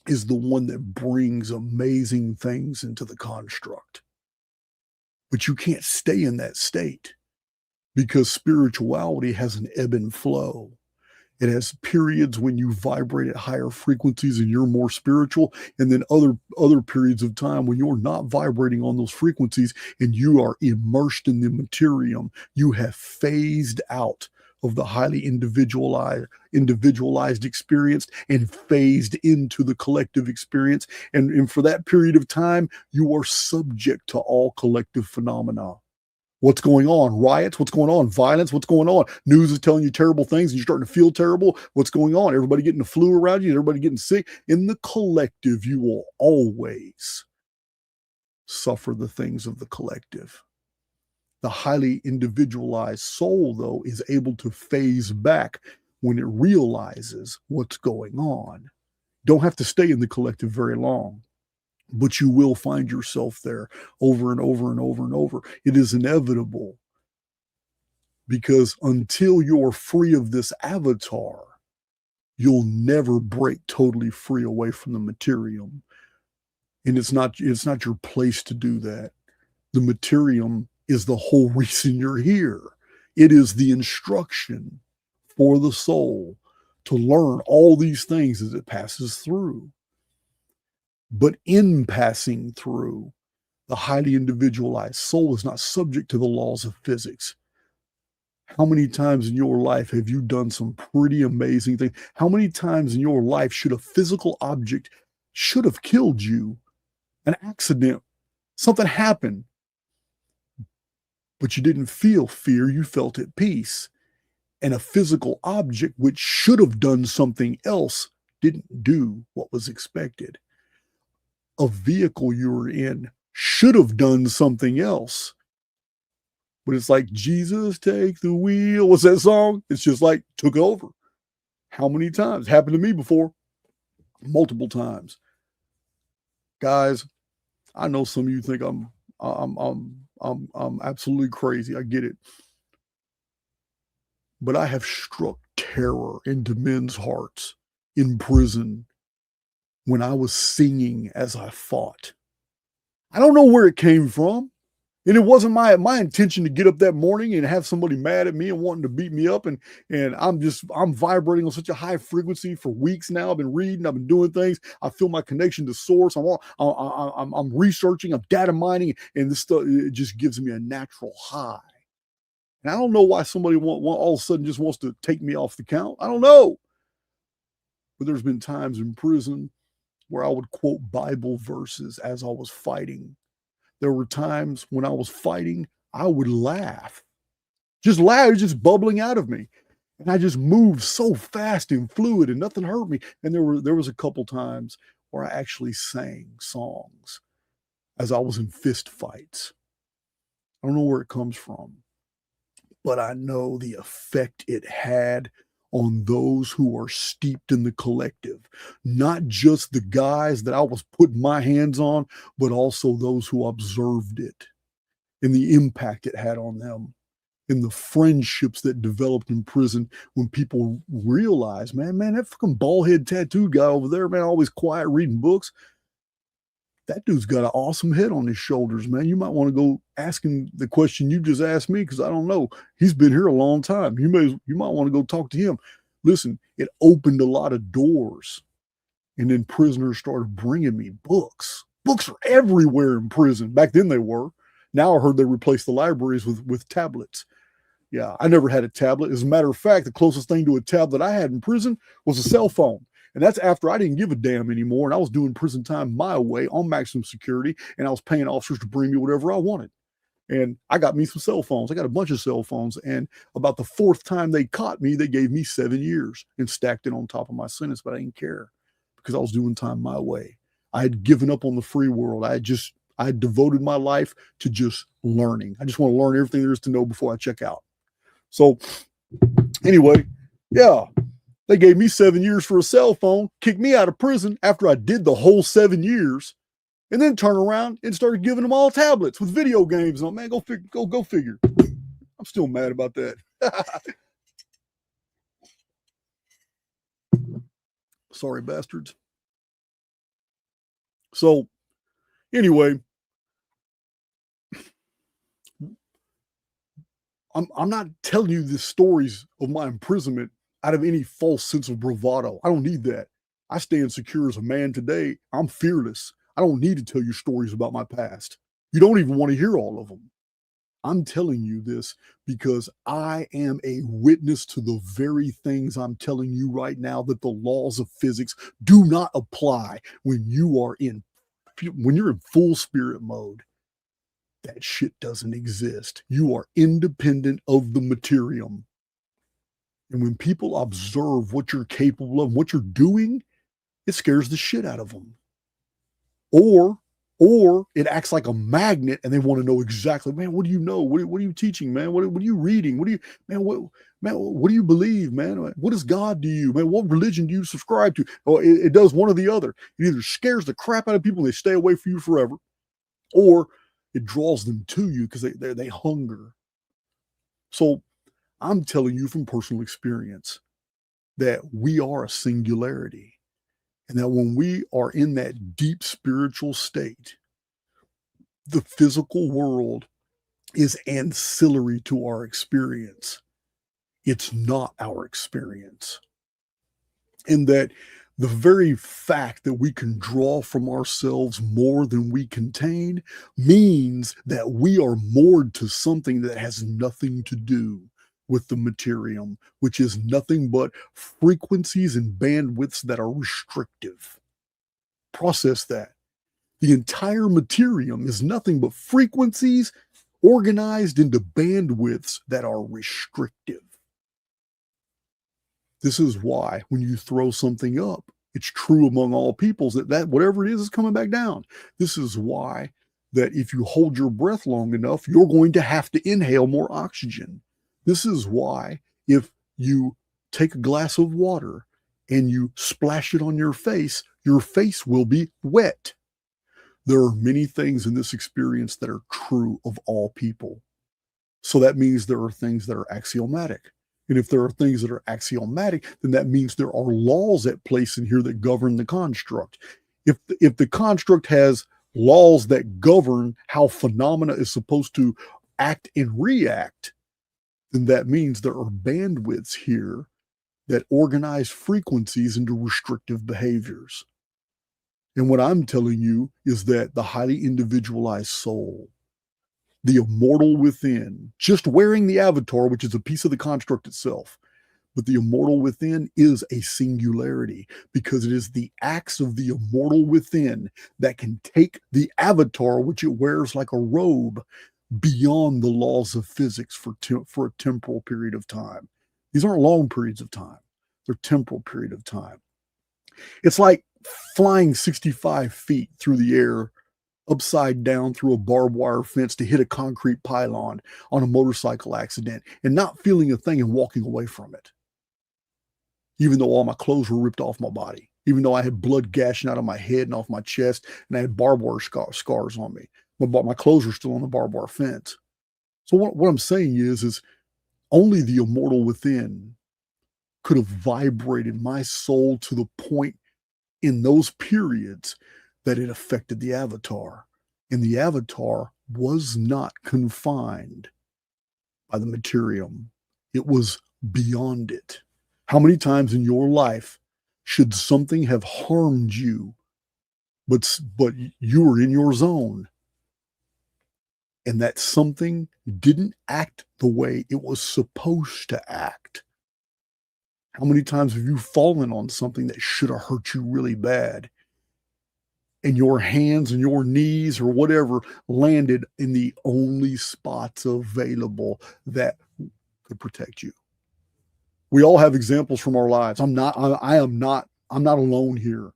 is the one that brings amazing things into the construct. But you can't stay in that state because spirituality has an ebb and flow. It has periods when you vibrate at higher frequencies and you're more spiritual, and then other periods of time when you're not vibrating on those frequencies and you are immersed in the materium. You have phased out of the highly individualized experience and phased into the collective experience. And for that period of time, you are subject to all collective phenomena. What's going on? Riots? What's going on? Violence? What's going on? News is telling you terrible things and you're starting to feel terrible. What's going on? Everybody getting the flu around you, everybody getting sick. In the collective, you will always suffer the things of the collective. The highly individualized soul, though, is able to phase back when it realizes what's going on. Don't have to stay in the collective very long, but you will find yourself there over and over and over and over. It is inevitable because until you're free of this avatar, you'll never break totally free away from the materium. And it's not your place to do that. The materium is the whole reason you're here. It is the instruction for the soul to learn all these things as it passes through. But in passing through, the highly individualized soul is not subject to the laws of physics. How many times in your life have you done some pretty amazing things? How many times in your life should a physical object should have killed you? An accident, something happened, but you didn't feel fear, you felt at peace. And a physical object which should have done something else didn't do what was expected. A vehicle you were in should have done something else. But it's like, Jesus, take the wheel. What's that song? It's just like, took over. How many times? Happened to me before. Multiple times. Guys, I know some of you think I'm absolutely crazy. I get it. But I have struck terror into men's hearts in prison when I was singing as I fought. I don't know where it came from. And it wasn't my intention to get up that morning and have somebody mad at me and wanting to beat me up. And I'm vibrating on such a high frequency for weeks now. I've been reading, I've been doing things. I feel my connection to source. I'm researching, I'm data mining, and this stuff, it just gives me a natural high. And I don't know why somebody all of a sudden just wants to take me off the count. I don't know. But there's been times in prison where I would quote Bible verses as I was fighting. There were times when I was fighting, I would laugh. Just laugh, just bubbling out of me. And I just moved so fast and fluid and nothing hurt me. And there was a couple times where I actually sang songs as I was in fist fights. I don't know where it comes from, but I know the effect it had on those who are steeped in the collective, not just the guys that I was putting my hands on, but also those who observed it and the impact it had on them, and the friendships that developed in prison when people realize, man, that fucking bald head tattooed guy over there, man, always quiet reading books. That dude's got an awesome head on his shoulders, man. You might want to go ask him the question you just asked me, because I don't know. He's been here a long time. You might want to go talk to him. Listen, it opened a lot of doors. And then prisoners started bringing me books. Books are everywhere in prison. Back then they were. Now I heard they replaced the libraries with tablets. Yeah, I never had a tablet. As a matter of fact, the closest thing to a tablet I had in prison was a cell phone. And that's after I didn't give a damn anymore. And I was doing prison time my way on maximum security. And I was paying officers to bring me whatever I wanted. And I got me some cell phones. I got a bunch of cell phones. And about the fourth time they caught me, they gave me 7 years and stacked it on top of my sentence. But I didn't care because I was doing time my way. I had given up on the free world. I had devoted my life to just learning. I just want to learn everything there is to know before I check out. So anyway, yeah. They gave me 7 years for a cell phone, kicked me out of prison after I did the whole 7 years, and then turned around and started giving them all tablets with video games on. Man, go figure. I'm still mad about that. Sorry, bastards. So, anyway, I'm not telling you the stories of my imprisonment out of any false sense of bravado. I don't need that. I stand secure as a man today. I'm fearless. I don't need to tell you stories about my past. You don't even want to hear all of them. I'm telling you this because I am a witness to the very things I'm telling you right now, that the laws of physics do not apply when you're in full spirit mode. That shit doesn't exist. You are independent of the Materium. And when people observe what you're capable of, what you're doing, it scares the shit out of them. Or it acts like a magnet and they want to know exactly, man, what do you know? What are you teaching, man? What are you reading? What do you believe, man? What does God do you, man? What religion do you subscribe to? Oh, it does one or the other. It either scares the crap out of people and they stay away from you forever, or it draws them to you because they hunger. So I'm telling you from personal experience that we are a singularity, and that when we are in that deep spiritual state, the physical world is ancillary to our experience. It's not our experience. And that the very fact that we can draw from ourselves more than we contain means that we are moored to something that has nothing to do with the Materium, which is nothing but frequencies and bandwidths that are restrictive. Process that. The entire Materium is nothing but frequencies organized into bandwidths that are restrictive. This is why when you throw something up, it's true among all peoples that whatever it is coming back down. This is why that if you hold your breath long enough, you're going to have to inhale more oxygen. This is why if you take a glass of water and you splash it on your face will be wet. There are many things in this experience that are true of all people. So that means there are things that are axiomatic. And if there are things that are axiomatic, then that means there are laws at place in here that govern the construct. If the construct has laws that govern how phenomena is supposed to act and react, then that means there are bandwidths here that organize frequencies into restrictive behaviors. And what I'm telling you is that the highly individualized soul, the immortal within, just wearing the avatar, which is a piece of the construct itself, but the immortal within is a singularity because it is the acts of the immortal within that can take the avatar, which it wears like a robe, beyond the laws of physics for a temporal period of time. These aren't long periods of time, they're temporal period of time. It's like flying 65 feet through the air upside down through a barbed wire fence to hit a concrete pylon on a motorcycle accident and not feeling a thing and walking away from it. Even though all my clothes were ripped off my body, even though I had blood gashing out of my head and off my chest, and I had barbed wire scars on me. But my clothes were still on the barbed wire fence. So what I'm saying is only the immortal within could have vibrated my soul to the point in those periods that it affected the avatar. And the avatar was not confined by the Materium. It was beyond it. How many times in your life should something have harmed you, but you were in your zone, and that something didn't act the way it was supposed to act? How many times have you fallen on something that should have hurt you really bad, and your hands and your knees or whatever landed in the only spots available that could protect you? We all have examples from our lives. I'm not alone here.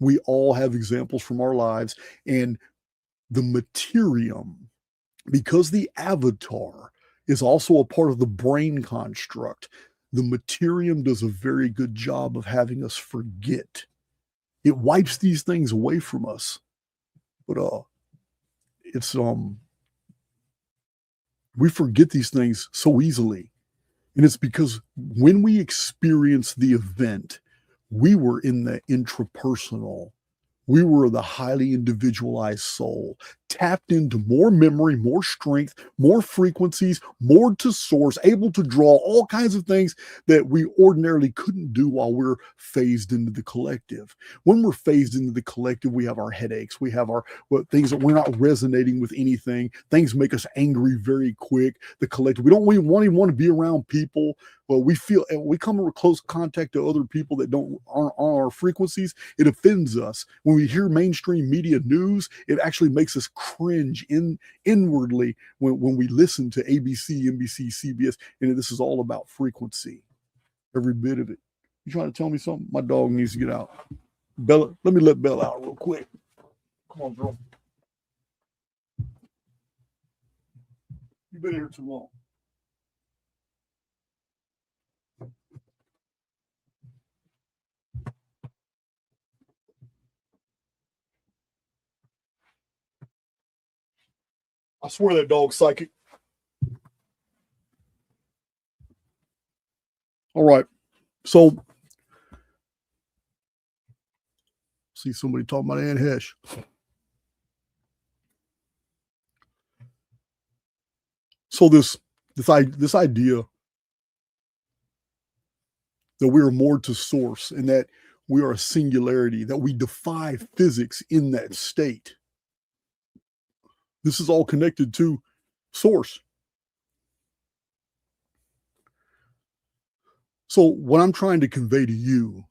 We all have examples from our lives, and the Materium, because the avatar is also a part of the brain construct, the Materium does a very good job of having us forget. It wipes these things away from us, but it's we forget these things so easily. And it's because when we experience the event, we were in the intrapersonal. We were the highly individualized soul, tapped into more memory, more strength, more frequencies, more to source, able to draw all kinds of things that we ordinarily couldn't do while we're phased into the collective. When we're phased into the collective, we have our headaches, we have our things that we're not resonating with anything. Things make us angry very quick. The collective, we don't even want to be around people. Well, we feel we come in close contact to other people that aren't on our frequencies. It offends us. When we hear mainstream media news, it actually makes us cringe inwardly when we listen to ABC, NBC, CBS, and this is all about frequency. Every bit of it. You trying to tell me something? My dog needs to get out. Bella, let me let Bella out real quick. Come on, girl. You've been here too long. I swear that dog's psychic. All right. So, see somebody talking about Ann Hesh. So this idea that we are more to source and that we are a singularity, that we defy physics in that state. This is all connected to source. So what I'm trying to convey to you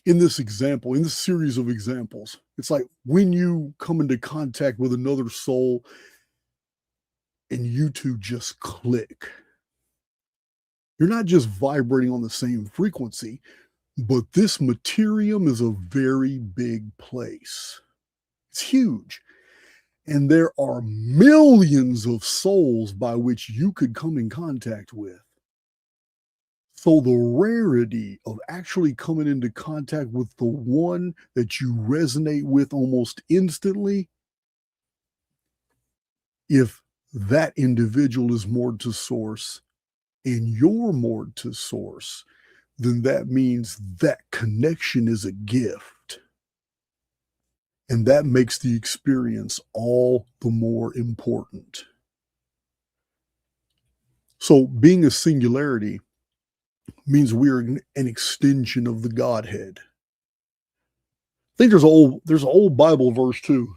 in this example, in this series of examples, it's like when you come into contact with another soul and you two just click, you're not just vibrating on the same frequency, but this Materium is a very big place. It's huge. And there are millions of souls by which you could come in contact with. So the rarity of actually coming into contact with the one that you resonate with almost instantly, if that individual is more to source and you're more to source, then that means that connection is a gift. And that makes the experience all the more important. So being a singularity means we're an extension of the Godhead. I think there's an old Bible verse too.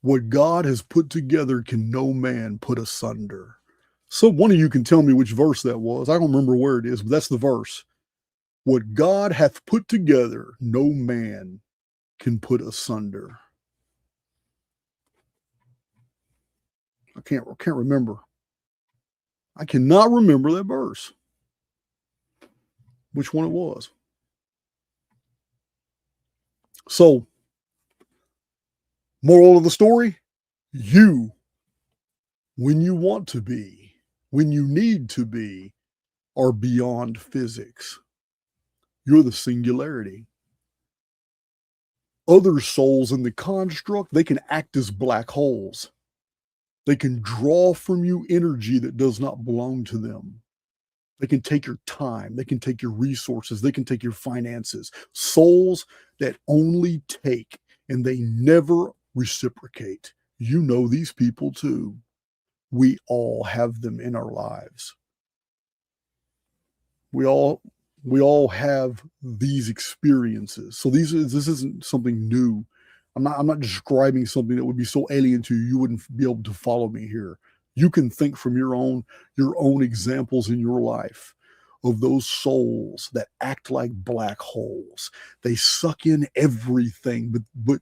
What God has put together can no man put asunder. So one of you can tell me which verse that was. I don't remember where it is, but that's the verse. What God hath put together, no man can put asunder. I can't remember. I cannot remember that verse. Which one it was. So, moral of the story, you, when you want to be, when you need to be, are beyond physics. You're the singularity. Other souls in the construct, they can act as black holes. They can draw from you energy that does not belong to them. They can take your time. They can take your resources. They can take your finances. Souls that only take and they never reciprocate. You know these people too. We all have them in our lives. We all have these experiences. So this isn't something new. I'm not describing something that would be so alien to you you wouldn't be able to follow me here. You can think from your own examples in your life of those souls that act like black holes. They suck in everything, but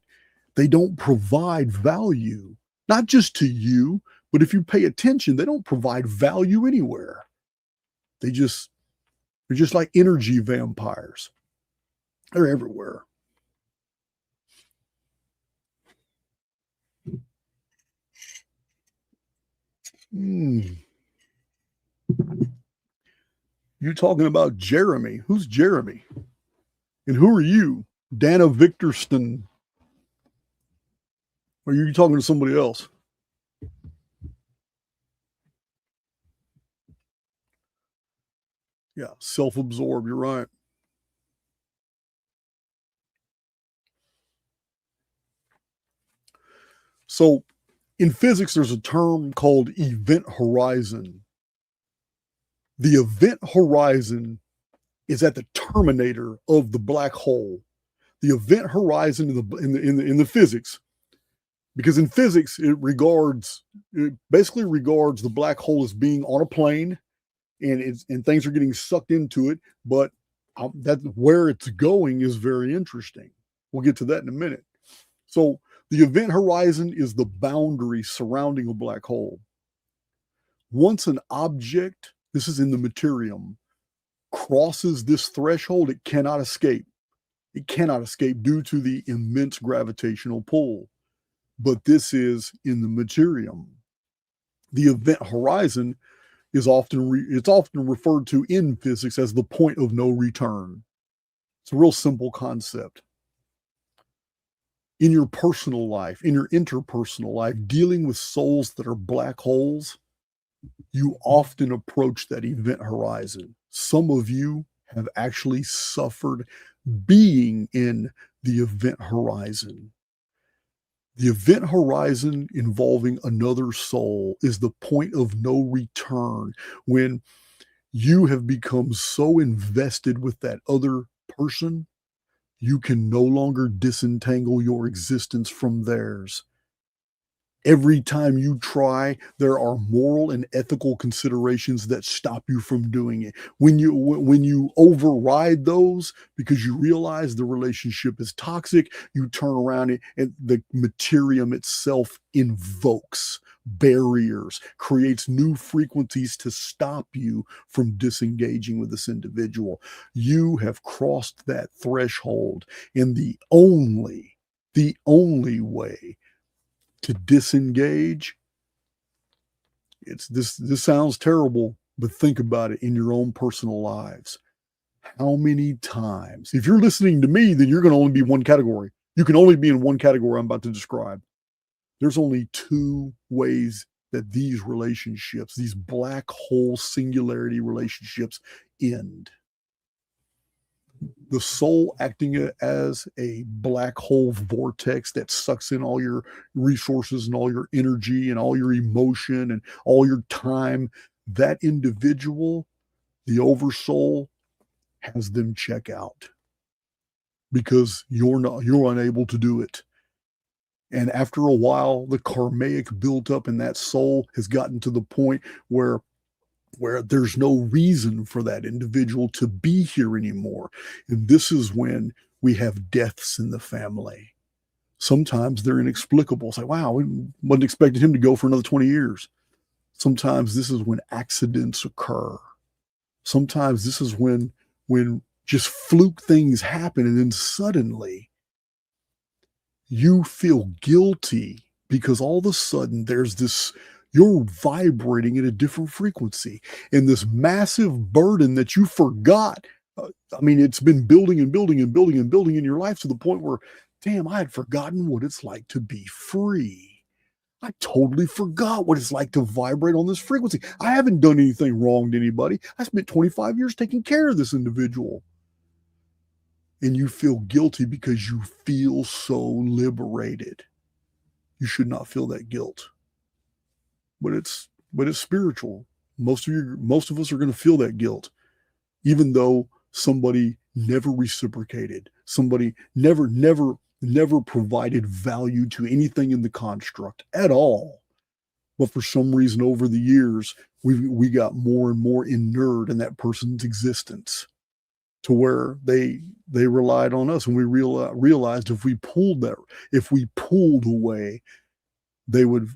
they don't provide value, not just to you, but if you pay attention, they don't provide value anywhere. They're just like energy vampires. They're everywhere. You're talking about Jeremy. Who's Jeremy? And who are you? Dana Victorston. Or are you talking to somebody else? Yeah, self-absorbed. You're right. So in physics, there's a term called event horizon. The event horizon is at the terminator of the black hole. The event horizon in the physics, because in physics it basically regards the black hole as being on a plane, and things are getting sucked into it. But that where it's going is very interesting. We'll get to that in a minute. So the event horizon is the boundary surrounding a black hole. Once an object, this is in the Materium, crosses this threshold, it cannot escape. It cannot escape due to the immense gravitational pull. But this is in the Materium. The event horizon is often referred to in physics as the point of no return. It's a real simple concept. In your personal life, in your interpersonal life, dealing with souls that are black holes, you often approach that event horizon. Some of you have actually suffered being in the event horizon. The event horizon involving another soul is the point of no return, when you have become so invested with that other person, you can no longer disentangle your existence from theirs. Every time you try, there are moral and ethical considerations that stop you from doing it. When you override those because you realize the relationship is toxic, you turn around and the Materium itself invokes barriers, creates new frequencies to stop you from disengaging with this individual. You have crossed that threshold, and the only way to disengage, this sounds terrible, but think about it in your own personal lives. How many times, if you're listening to me, then you're going to only be one category. You can only be in one category I'm about to describe. There's only two ways that these relationships, these black hole singularity relationships, end. The soul acting as a black hole vortex that sucks in all your resources and all your energy and all your emotion and all your time. That individual, the oversoul, has them check out because you're unable to do it. And after a while, the karmic built up in that soul has gotten to the point where there's no reason for that individual to be here anymore. And this is when we have deaths in the family. Sometimes they're inexplicable. It's like, wow, we wasn't expecting him to go for another 20 years. Sometimes this is when accidents occur. Sometimes this is when just fluke things happen, and then suddenly you feel guilty because all of a sudden there's this, you're vibrating at a different frequency, and this massive burden that you forgot. I mean, it's been building and building and building and building in your life to the point where, damn, I had forgotten what it's like to be free. I totally forgot what it's like to vibrate on this frequency. I haven't done anything wrong to anybody. I spent 25 years taking care of this individual. And you feel guilty because you feel so liberated. You should not feel that guilt. But it's spiritual. Most of us are going to feel that guilt, even though somebody never reciprocated. Somebody never provided value to anything in the construct at all. But for some reason over the years, we got more and more inured in that person's existence to where they relied on us, and we realized if we pulled away, they would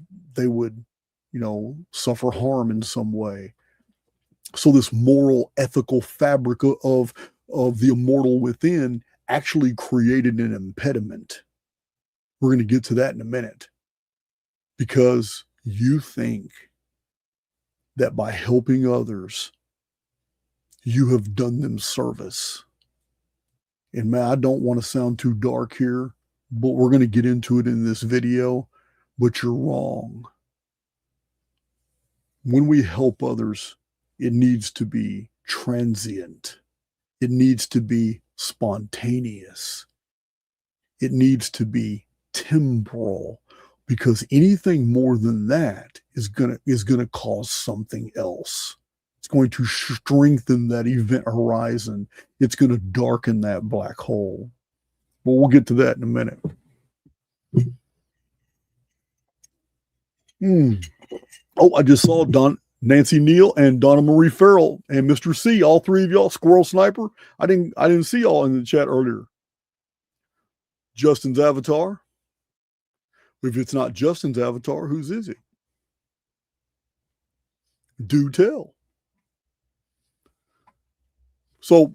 suffer harm in some way. So this moral, ethical fabric of the immortal within actually created an impediment. We're going to get to that in a minute, because you think that by helping others, you have done them service. And man, I don't want to sound too dark here, but we're going to get into it in this video, but you're wrong. When we help others, it needs to be transient. It needs to be spontaneous. It needs to be temporal, because anything more than that is gonna cause something else. It's going to strengthen that event horizon. It's going to darken that black hole. But we'll get to that in a minute. Oh, I just saw Nancy Neal and Donna Marie Farrell and Mr. C, all three of y'all, Squirrel Sniper. I didn't see y'all in the chat earlier. Justin's avatar. If it's not Justin's avatar, whose is it? Do tell. So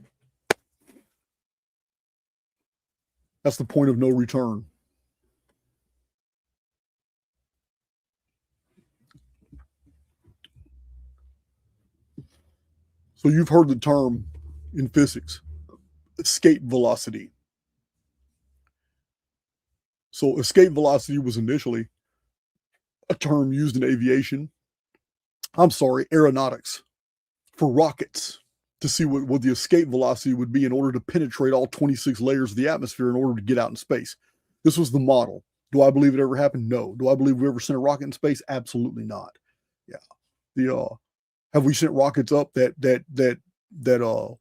that's the point of no return. So you've heard the term in physics, escape velocity. So escape velocity was initially a term used in aeronautics, for rockets, to see what the escape velocity would be in order to penetrate all 26 layers of the atmosphere in order to get out in space. This was the model. Do I believe it ever happened? No. Do I believe we ever sent a rocket in space? Absolutely not. Yeah. Have we sent rockets up that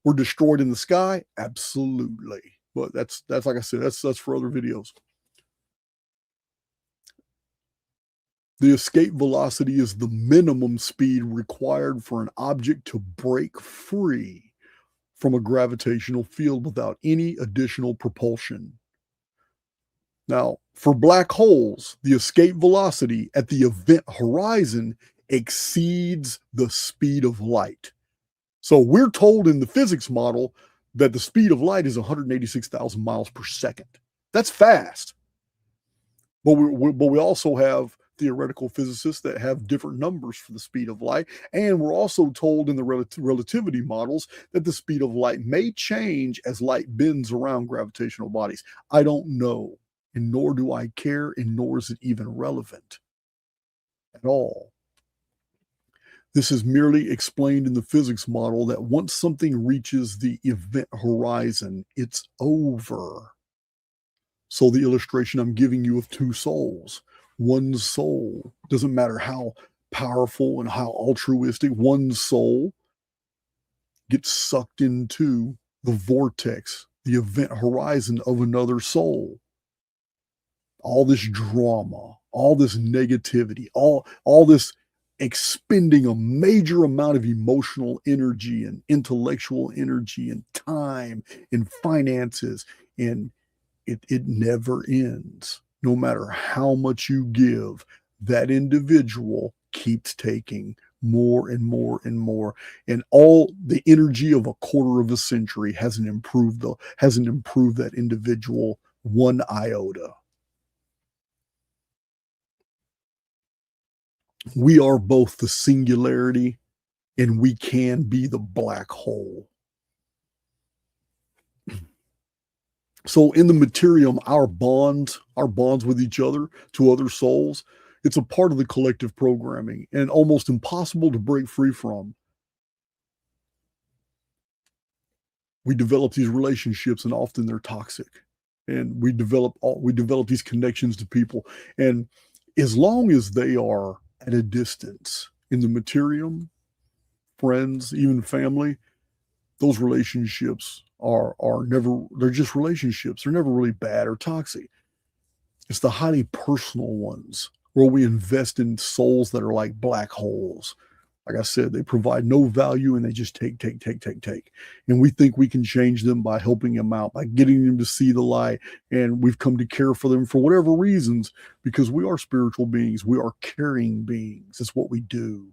were destroyed in the sky? Absolutely. But that's like I said, that's for other videos. The escape velocity is the minimum speed required for an object to break free from a gravitational field without any additional propulsion. Now, for black holes, the escape velocity at the event horizon exceeds the speed of light. So we're told in the physics model that the speed of light is 186,000 miles per second. That's fast. But we also have theoretical physicists that have different numbers for the speed of light. And we're also told in the relativity models that the speed of light may change as light bends around gravitational bodies. I don't know, and nor do I care, and nor is it even relevant at all. This is merely explained in the physics model that once something reaches the event horizon, it's over. So the illustration I'm giving you of two souls, one soul, doesn't matter how powerful and how altruistic, one soul gets sucked into the vortex, the event horizon of another soul. All this drama, all this negativity, all this expending a major amount of emotional energy and intellectual energy and time and finances, and it never ends. No matter how much you give, that individual keeps taking more and more and more, and all the energy of a quarter of a century hasn't improved that individual one iota. We are both the singularity, and we can be the black hole. So in the Materium, our bonds with each other, to other souls, it's a part of the collective programming and almost impossible to break free from. We develop these relationships, and often they're toxic. And we develop these connections to people. And as long as they are at a distance in the Materium, friends, even family, those relationships are never, they're just relationships. They're never really bad or toxic. It's the highly personal ones where we invest in souls that are like black holes. Like I said, they provide no value, and they just take. And we think we can change them by helping them out, by getting them to see the light. And we've come to care for them for whatever reasons, because we are spiritual beings. We are caring beings. It's what we do.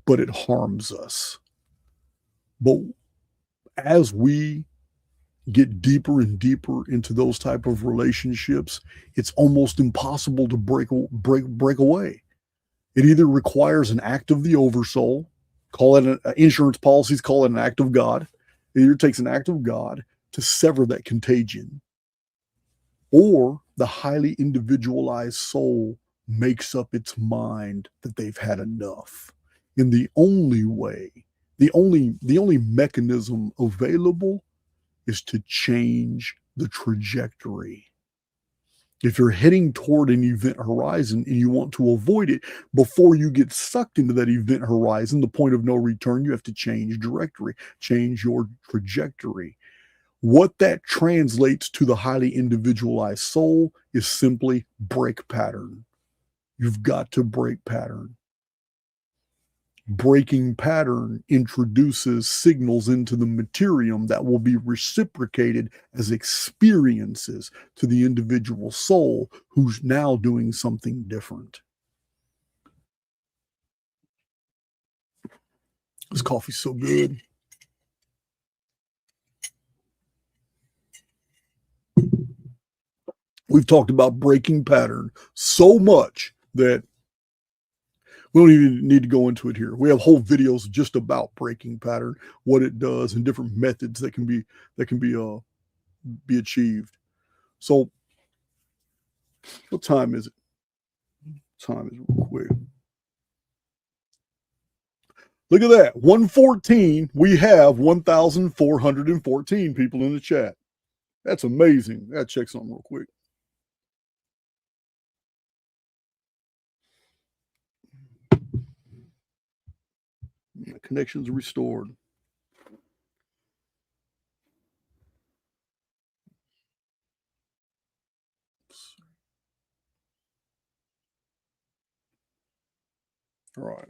But it harms us. But as we get deeper and deeper into those type of relationships, it's almost impossible to break away. It either requires an act of the Oversoul, call it insurance policies, call it an act of God. It either takes an act of God to sever that contagion, or the highly individualized soul makes up its mind that they've had enough. And the only way, the only mechanism available is to change the trajectory. If you're heading toward an event horizon and you want to avoid it before you get sucked into that event horizon, the point of no return, you have to change directory, change your trajectory. What that translates to the highly individualized soul is simply break pattern. You've got to break pattern. Breaking pattern introduces signals into the Materium that will be reciprocated as experiences to the individual soul who's now doing something different. This coffee's so good. We've talked about breaking pattern so much that we don't even need to go into it here. We have whole videos just about breaking pattern, what it does, and different methods that can be achieved. So, what time is it? Time is real quick. Look at that, 114. We have 1,414 people in the chat. That's amazing. I gotta check something real quick. Connections restored. All right.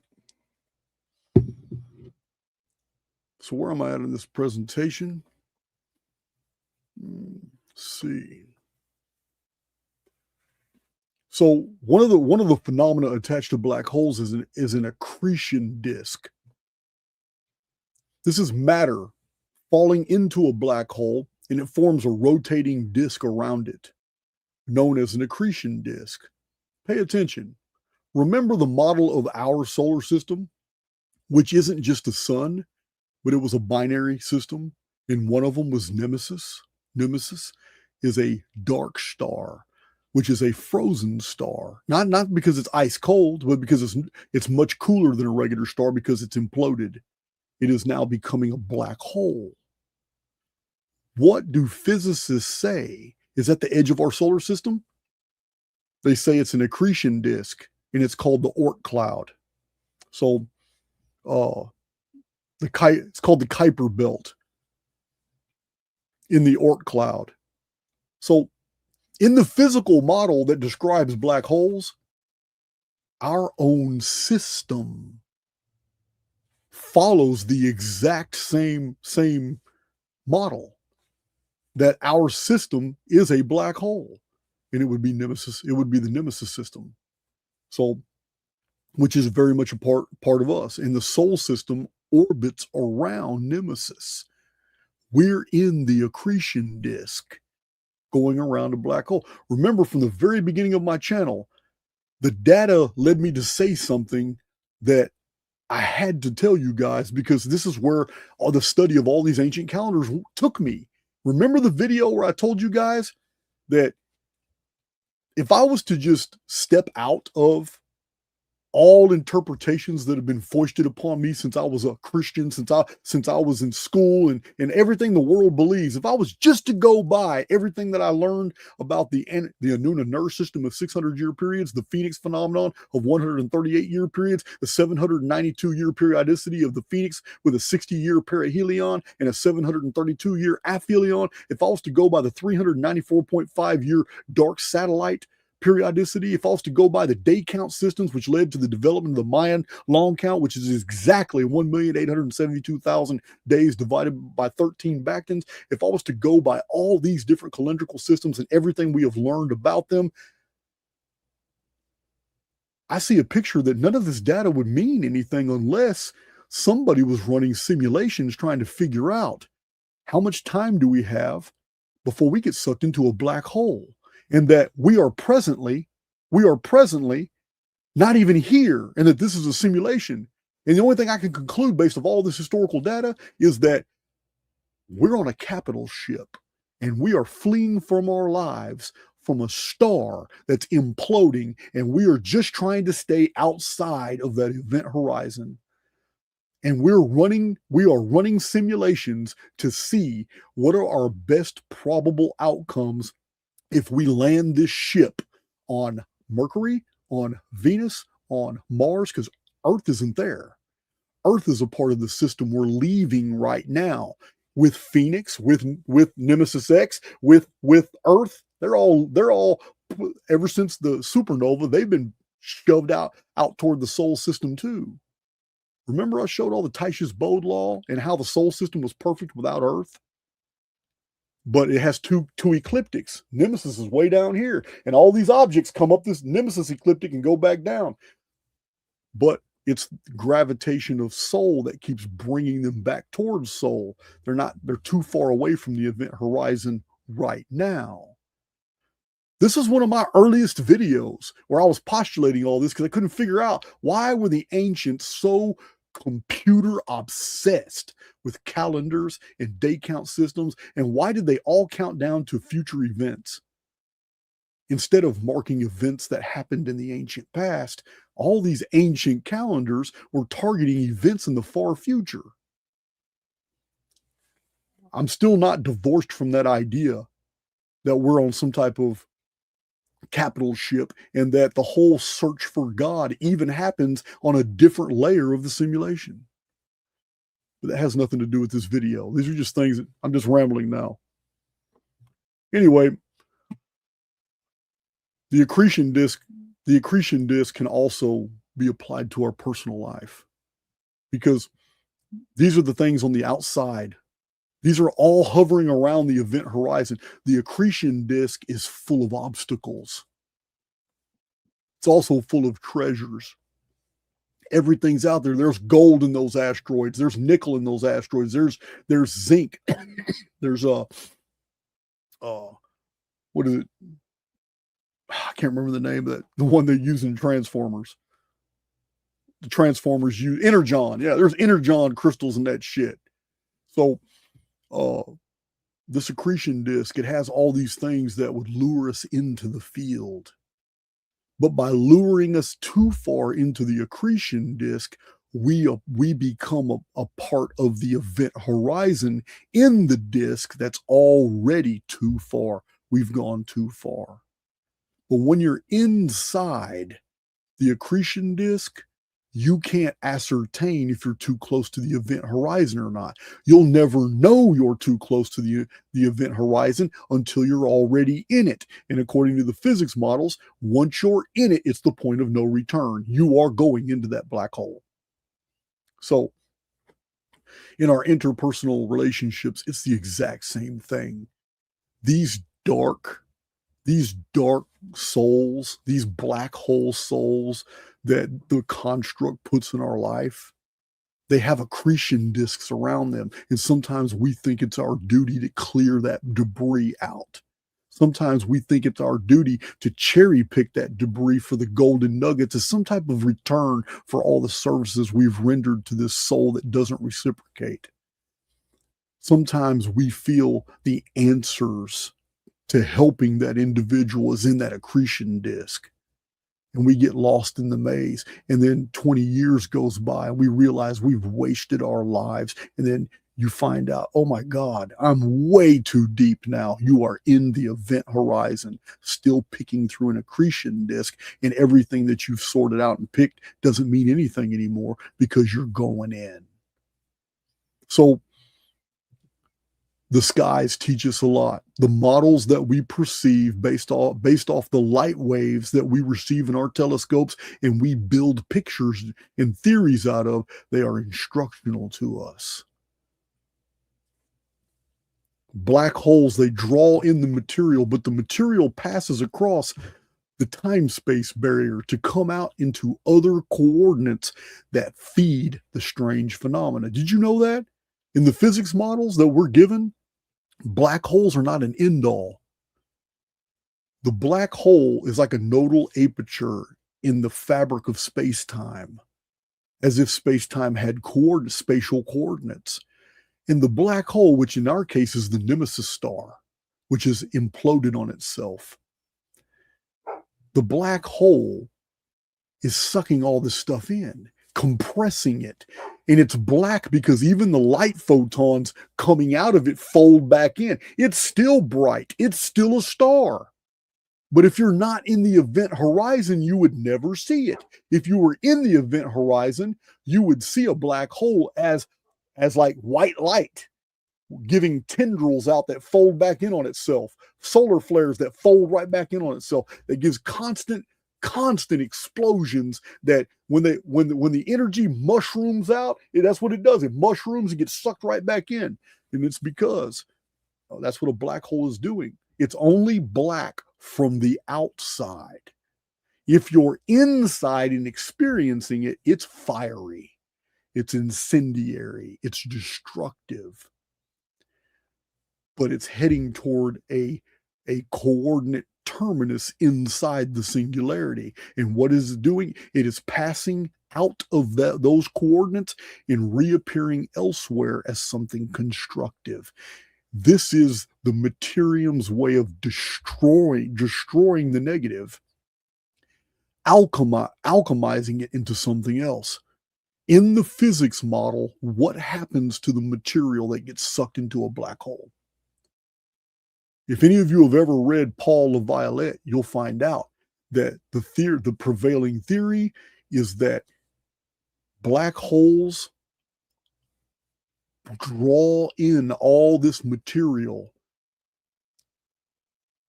So where am I at in this presentation? Let's see. So one of the phenomena attached to black holes is an accretion disk. This is matter falling into a black hole, and it forms a rotating disk around it, known as an accretion disk. Pay attention. Remember the model of our solar system, which isn't just the sun, but it was a binary system, and one of them was Nemesis. Nemesis is a dark star which is a frozen star. Not because it's ice cold, but because it's much cooler than a regular star because it's imploded. It is now becoming a black hole. What do physicists say is at the edge of our solar system? They say it's an accretion disk, and it's called the Oort cloud. So it's called the Kuiper belt in the Oort cloud. So in the physical model that describes black holes, our own system follows the exact same model, that our system is a black hole, and it would be Nemesis. It would be the Nemesis system. So, which is very much a part of us. And the soul system orbits around Nemesis. We're in the accretion disk going around a black hole. Remember, from the very beginning of my channel, the data led me to say something that I had to tell you guys, because this is where all the study of all these ancient calendars took me. Remember the video where I told you guys that if I was to just step out of all interpretations that have been foisted upon me since I was a Christian, since I was in school, and everything the world believes, if I was just to go by everything that I learned about the Anuna nerve system of 600-year periods, the Phoenix phenomenon of 138-year periods, the 792-year periodicity of the Phoenix with a 60-year perihelion and a 732-year aphelion, if I was to go by the 394.5-year dark satellite periodicity, if I was to go by the day count systems, which led to the development of the Mayan long count, which is exactly 1,872,000 days divided by 13 Bactans, if I was to go by all these different calendrical systems and everything we have learned about them, I see a picture that none of this data would mean anything unless somebody was running simulations trying to figure out how much time do we have before we get sucked into a black hole. And that we are presently not even here, and that this is a simulation. And the only thing I can conclude based on all this historical data is that we're on a capital ship, and we are fleeing from our lives from a star that's imploding, and we are just trying to stay outside of that event horizon. And we are running simulations to see what are our best probable outcomes if we land this ship on Mercury, on Venus, on Mars, because Earth isn't there. Earth is a part of the system we're leaving right now. With Phoenix, with Nemesis X, with Earth, they're all ever since the supernova, they've been shoved out toward the solar system too. Remember I showed all the Tyche's Bode law and how the solar system was perfect without Earth? But it has two ecliptics. Nemesis is way down here, and all these objects come up this Nemesis ecliptic and go back down. But it's gravitation of Sol that keeps bringing them back towards Sol. They're too far away from the event horizon right now. This is one of my earliest videos where I was postulating all this because I couldn't figure out why were the ancients so computer obsessed with calendars and day count systems, and why did they all count down to future events instead of marking events that happened in the ancient past? All these ancient calendars were targeting events in the far future. I'm still not divorced from that idea that we're on some type of capital ship, and that the whole search for God even happens on a different layer of the simulation. But that has nothing to do with this video. These are just things that I'm just rambling now. Anyway, the accretion disk can also be applied to our personal life, because these are the things on the outside. These are all hovering around the event horizon. The accretion disk is full of obstacles. It's also full of treasures. Everything's out there. There's gold in those asteroids. There's nickel in those asteroids. There's zinc. There's what is it? I can't remember the name of that. The one they use in Transformers. The Transformers use Energon. Yeah, there's Energon crystals in that shit. So this accretion disk, it has all these things that would lure us into the field. But by luring us too far into the accretion disk, we become a part of the event horizon in the disk that's already too far. We've gone too far. But when you're inside the accretion disk, you can't ascertain if you're too close to the event horizon or not. You'll never know you're too close to the event horizon until you're already in it. And according to the physics models, once you're in it, it's the point of no return. You are going into that black hole. So in our interpersonal relationships, it's the exact same thing. These dark souls, these black hole souls that the construct puts in our life, they have accretion disks around them. And sometimes we think it's our duty to clear that debris out. Sometimes we think it's our duty to cherry pick that debris for the golden nuggets as some type of return for all the services we've rendered to this soul that doesn't reciprocate. Sometimes we feel the answers to helping that individual is in that accretion disk. And we get lost in the maze. And then 20 years goes by and we realize we've wasted our lives. And then you find out, oh my God, I'm way too deep now. You are in the event horizon, still picking through an accretion disk, and everything that you've sorted out and picked doesn't mean anything anymore because you're going in. So the skies teach us a lot. The models that we perceive based off the light waves that we receive in our telescopes and we build pictures and theories out of, they are instructional to us. Black holes, they draw in the material, but the material passes across the time-space barrier to come out into other coordinates that feed the strange phenomena. Did you know that? In the physics models that we're given, black holes are not an end-all. The black hole is like a nodal aperture in the fabric of space-time, as if space-time had spatial coordinates. And the black hole, which in our case is the nemesis star, which is imploded on itself, the black hole is sucking all this stuff in, compressing it. And it's black because even the light photons coming out of it fold back in. It's still bright. It's still a star. But if you're not in the event horizon, you would never see it. If you were in the event horizon, you would see a black hole as like white light, giving tendrils out that fold back in on itself, solar flares that fold right back in on itself, that gives constant explosions that when the energy mushrooms out, that's what it does. It mushrooms and gets sucked right back in. And it's because that's what a black hole is doing. It's only black from the outside. If you're inside and experiencing it, it's fiery. It's incendiary. It's destructive. But it's heading toward a coordinate terminus inside the singularity. And what is it doing? It is passing out of those coordinates and reappearing elsewhere as something constructive. This is the Materium's way of destroying the negative, alchemizing it into something else. In the physics model, what happens to the material that gets sucked into a black hole? If any of you have ever read Paul Laviolette, you'll find out that the prevailing theory is that black holes draw in all this material,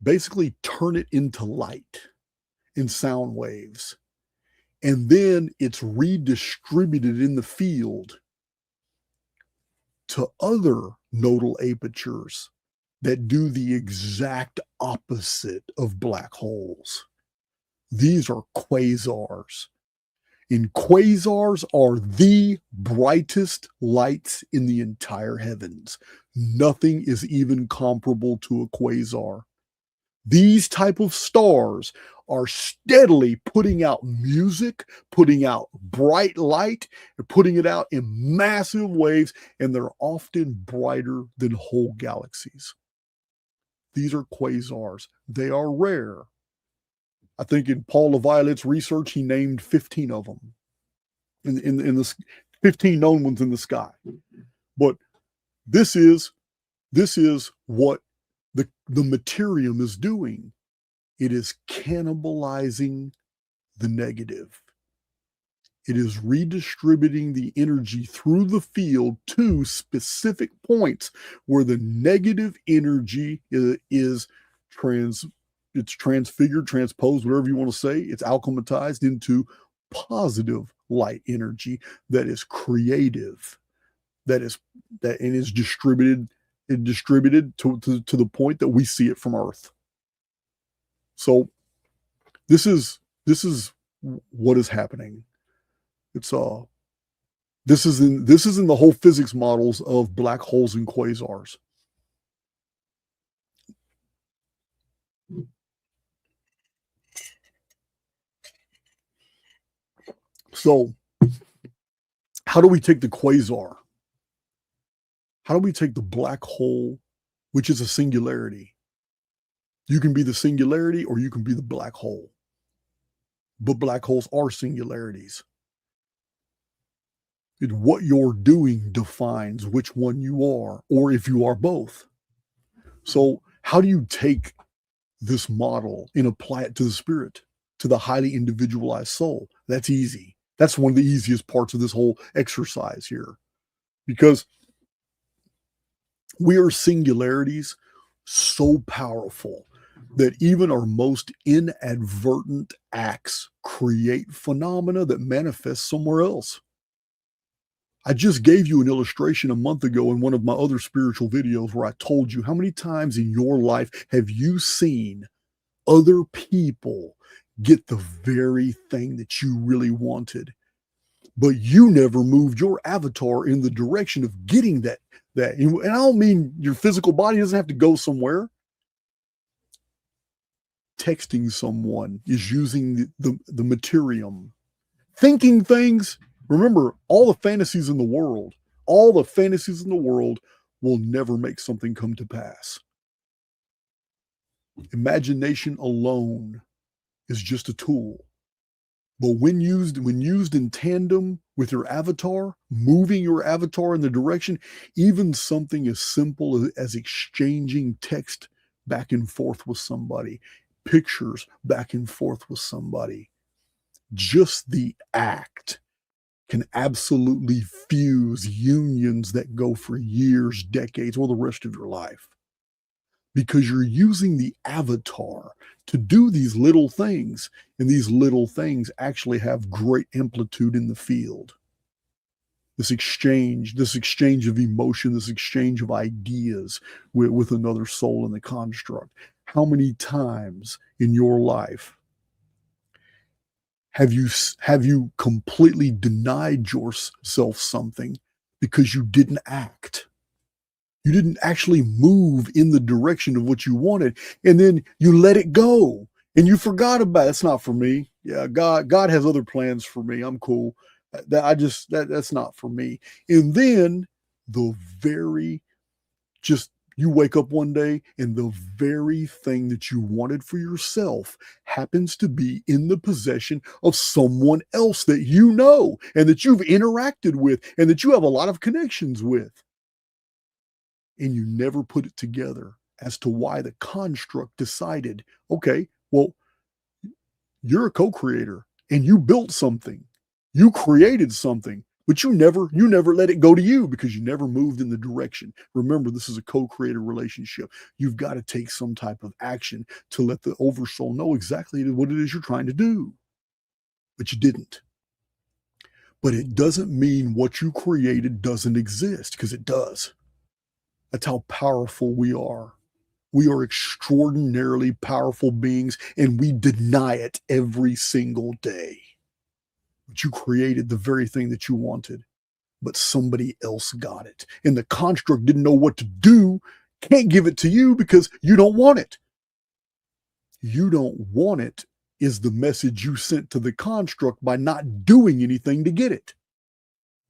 basically turn it into light in sound waves, and then it's redistributed in the field to other nodal apertures that do the exact opposite of black holes. These are quasars. And quasars are the brightest lights in the entire heavens. Nothing is even comparable to a quasar. These type of stars are steadily putting out music, putting out bright light, and putting it out in massive waves, and they're often brighter than whole galaxies. These are quasars. They are rare. I think in Paul LaViolette's research, he named 15 of them in the 15 known ones in the sky. But this is what the Materium is doing. It is cannibalizing the negative. It is redistributing the energy through the field to specific points where the negative energy is transfigured, transposed, whatever you want to say. It's alchematized into positive light energy that is creative, that is distributed to the point that we see it from Earth. So this is what is happening. It's this is in the whole physics models of black holes and quasars. So how do we take the quasar? How do we take the black hole, which is a singularity? You can be the singularity or you can be the black hole. But black holes are singularities. What you're doing defines which one you are, or if you are both. So how do you take this model and apply it to the spirit, to the highly individualized soul? That's easy. That's one of the easiest parts of this whole exercise here, because we are singularities so powerful that even our most inadvertent acts create phenomena that manifest somewhere else. I just gave you an illustration a month ago in one of my other spiritual videos where I told you how many times in your life have you seen other people get the very thing that you really wanted, but you never moved your avatar in the direction of getting that. And I don't mean your physical body doesn't have to go somewhere. Texting someone is using the Materium. Thinking things. Remember, all the fantasies in the world will never make something come to pass. Imagination alone is just a tool. But when used in tandem with your avatar, moving your avatar in the direction, even something as simple as exchanging text back and forth with somebody, pictures back and forth with somebody, just the act can absolutely fuse unions that go for years, decades, or the rest of your life. Because you're using the avatar to do these little things, and these little things actually have great amplitude in the field. This exchange of emotion, this exchange of ideas with another soul in the construct. How many times in your life have you completely denied yourself something because you didn't act? You didn't actually move in the direction of what you wanted, and then you let it go and you forgot about it. It's not for me. Yeah, God has other plans for me. I'm cool. That's not for me. And then you wake up one day and the very thing that you wanted for yourself happens to be in the possession of someone else that you know and that you've interacted with and that you have a lot of connections with. And you never put it together as to why the construct decided, okay, well, you're a co-creator and you built something. You created something. But you never let it go to you because you never moved in the direction. Remember, this is a co-creator relationship. You've got to take some type of action to let the Oversoul know exactly what it is you're trying to do. But you didn't. But it doesn't mean what you created doesn't exist, because it does. That's how powerful we are. We are extraordinarily powerful beings, and we deny it every single day. But you created the very thing that you wanted, but somebody else got it. And the construct didn't know what to do, can't give it to you because you don't want it. You don't want it is the message you sent to the construct by not doing anything to get it.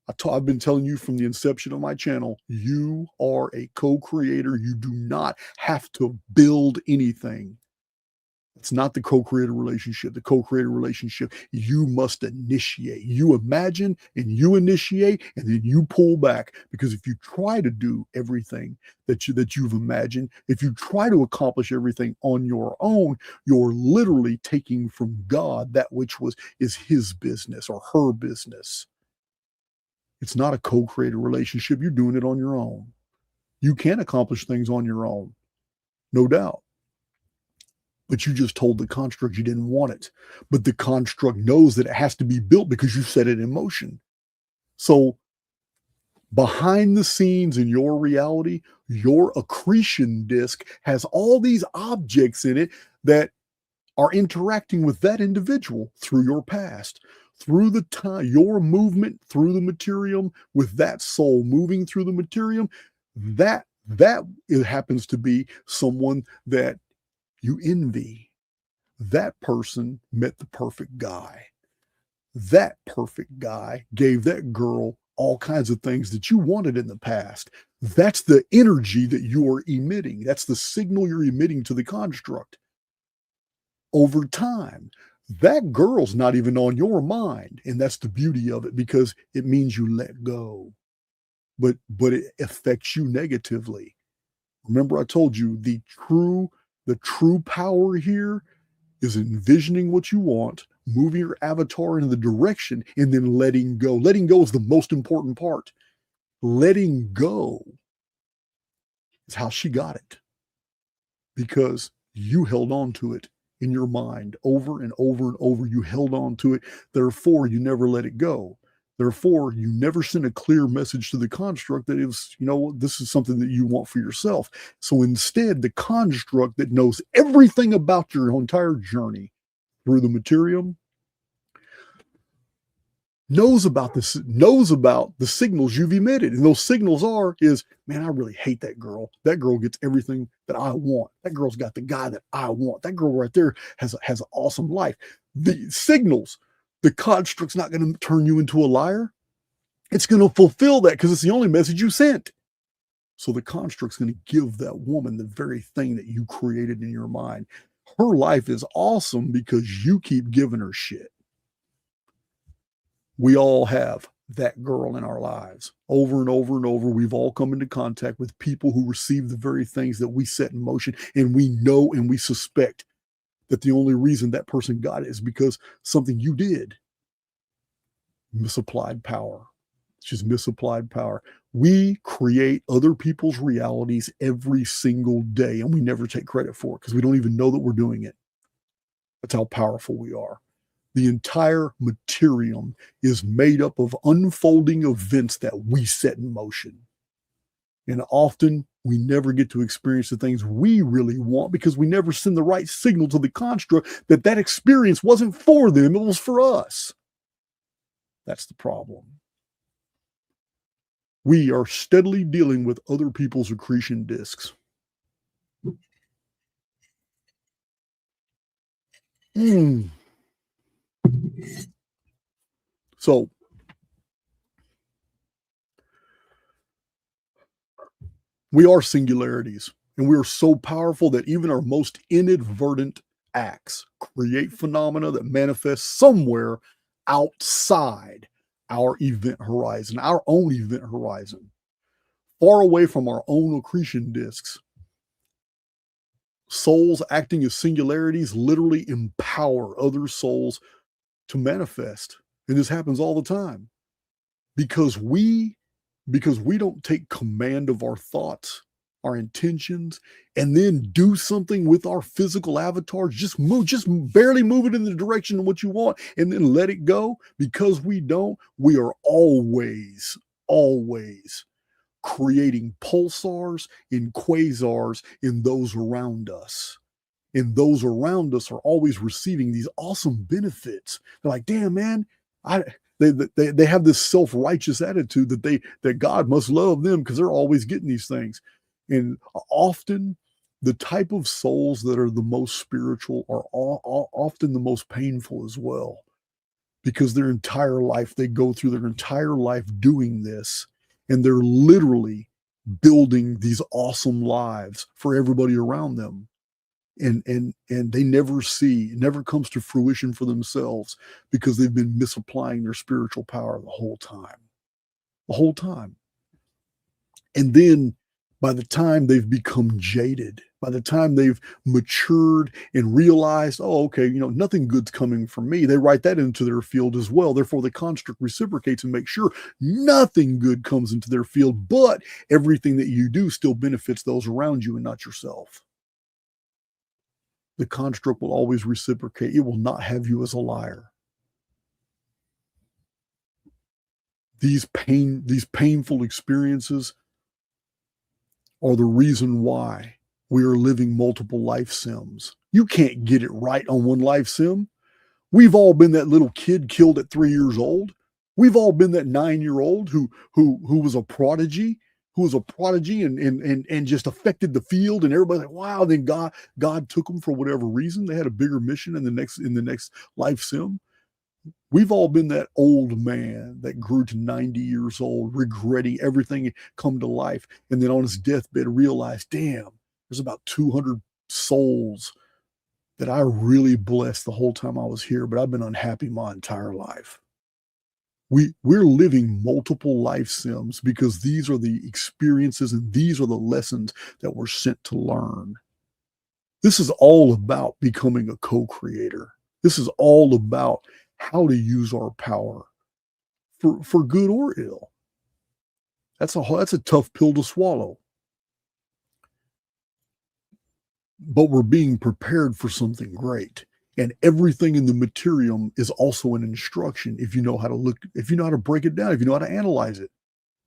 I've been telling you from the inception of my channel, you are a co-creator. You do not have to build anything. It's not the co-creator relationship. The co-creator relationship, you must initiate. You imagine and you initiate, and then you pull back. Because if you try to do everything that you've imagined, if you try to accomplish everything on your own, you're literally taking from God that which is his business or her business. It's not a co-creator relationship. You're doing it on your own. You can accomplish things on your own, no doubt. But you just told the construct you didn't want it. But the construct knows that it has to be built because you set it in motion. So behind the scenes in your reality, your accretion disk has all these objects in it that are interacting with that individual through your past, through the time, your movement through the Materium with that soul moving through the Materium. That it happens to be someone that you envy. That person met the perfect guy. That perfect guy gave that girl all kinds of things that you wanted in the past. That's the energy that you are emitting. That's the signal you're emitting to the construct. Over time, that girl's not even on your mind. And that's the beauty of it, because it means you let go. But it affects you negatively. Remember, I told you the true power here is envisioning what you want, moving your avatar in the direction, and then letting go. Letting go is the most important part. Letting go is how she got it, because you held on to it in your mind over and over and over. You held on to it. Therefore, you never let it go. Therefore, you never send a clear message to the construct that is, this is something that you want for yourself. So instead, the construct that knows everything about your entire journey through the Materium knows about the signals you've emitted. And those signals is, man, I really hate that girl. That girl gets everything that I want. That girl's got the guy that I want. That girl right there has an awesome life. The signals, the construct's not going to turn you into a liar. It's going to fulfill that because it's the only message you sent. So the construct's going to give that woman the very thing that you created in your mind. Her life is awesome because you keep giving her shit. We all have that girl in our lives. Over and over and over, we've all come into contact with people who receive the very things that we set in motion, and we know and we suspect that the only reason that person got it is because something you did. Misapplied power. It's just misapplied power. We create other people's realities every single day, and we never take credit for it because we don't even know that we're doing it. That's how powerful we are. The entire Materium is made up of unfolding events that we set in motion. And often we never get to experience the things we really want because we never send the right signal to the construct that experience wasn't for them, it was for us. That's the problem. We are steadily dealing with other people's accretion disks. So, we are singularities, and we are so powerful that even our most inadvertent acts create phenomena that manifest somewhere outside our event horizon, our own event horizon, far away from our own accretion disks. Souls acting as singularities literally empower other souls to manifest. And this happens all the time because we don't take command of our thoughts, our intentions, and then do something with our physical avatars. Just barely move it in the direction of what you want and then let it go. Because we don't, we are always creating pulsars and quasars in those around us. And those around us are always receiving these awesome benefits. They're like, damn, man, they have this self-righteous attitude that God must love them because they're always getting these things. And often the type of souls that are the most spiritual are often the most painful as well, because their entire life, they go through their entire life doing this, and they're literally building these awesome lives for everybody around them. And they never see, it never comes to fruition for themselves because they've been misapplying their spiritual power the whole time. The whole time. And then by the time they've become jaded, by the time they've matured and realized, oh, okay, nothing good's coming from me, they write that into their field as well. Therefore, the construct reciprocates and makes sure nothing good comes into their field, but everything that you do still benefits those around you and not yourself. The construct will always reciprocate. It will not have you as a liar. These painful experiences are the reason why we are living multiple life sims. You can't get it right on one life sim. We've all been that little kid killed at 3 years old. We've all been that 9-year-old who was a prodigy, and just affected the field, and everybody's like, wow. Then God took them for whatever reason. They had a bigger mission in the next life sim. We've all been that old man that grew to 90 years old, regretting everything come to life, and then on his deathbed realized, damn, there's about 200 souls that I really blessed the whole time I was here, but I've been unhappy my entire life. We're living multiple life sims because these are the experiences and these are the lessons that we're sent to learn. This is all about becoming a co-creator. This is all about how to use our power for good or ill. That's a tough pill to swallow. But we're being prepared for something great. And everything in the Materium is also an instruction if you know how to break it down, if you know how to analyze it,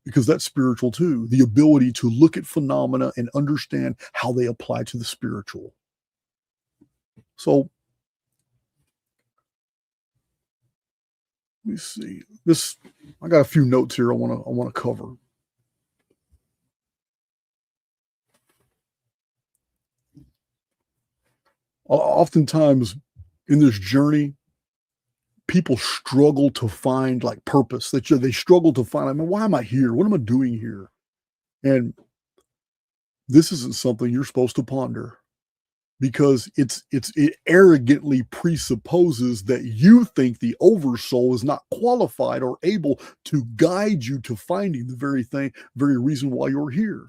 because that's spiritual too. The ability to look at phenomena and understand how they apply to the spiritual. So let me see. I got a few notes here I want to cover. Oftentimes in this journey, people struggle to find like purpose. They struggle to find, why am I here? What am I doing here? And this isn't something you're supposed to ponder, because it arrogantly presupposes that you think the Oversoul is not qualified or able to guide you to finding the very reason why you're here.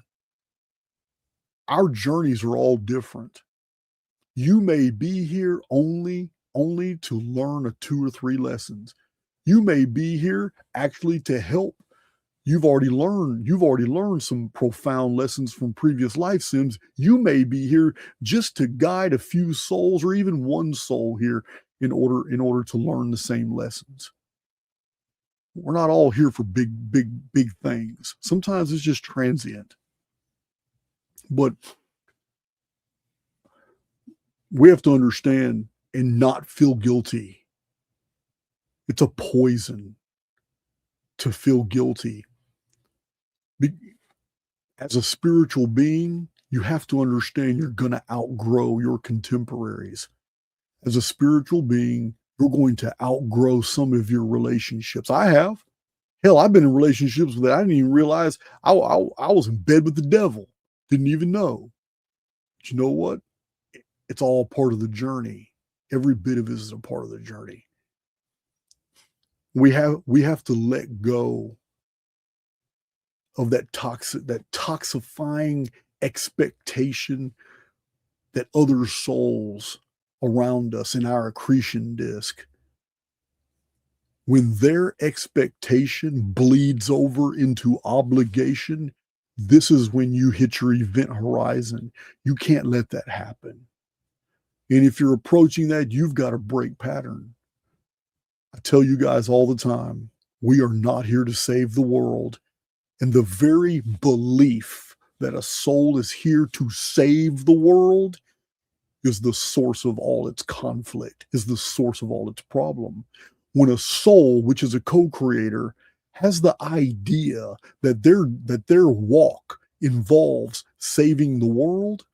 Our journeys are all different. You may be here only to learn 2 or 3 lessons. You may be here actually to help. You've already learned some profound lessons from previous life sims. You may be here just to guide a few souls or even one soul here in order to learn the same lessons. We're not all here for big things. Sometimes it's just transient. But we have to understand and not feel guilty. It's a poison to feel guilty. As a spiritual being, you have to understand you're going to outgrow your contemporaries. As a spiritual being, you're going to outgrow some of your relationships. I have. Hell, I've been in relationships that I didn't even realize I was in bed with the devil. Didn't even know. But you know what? It's all part of the journey. Every bit of it is a part of the journey. We have to let go of that toxifying expectation that other souls around us in our accretion disk, when their expectation bleeds over into obligation, this is when you hit your event horizon. You can't let that happen. And if you're approaching that, you've got to break pattern. I tell you guys all the time, we are not here to save the world. And the very belief that a soul is here to save the world is the source of all its conflict, is the source of all its problem. When a soul, which is a co-creator, has the idea that their walk involves saving the world,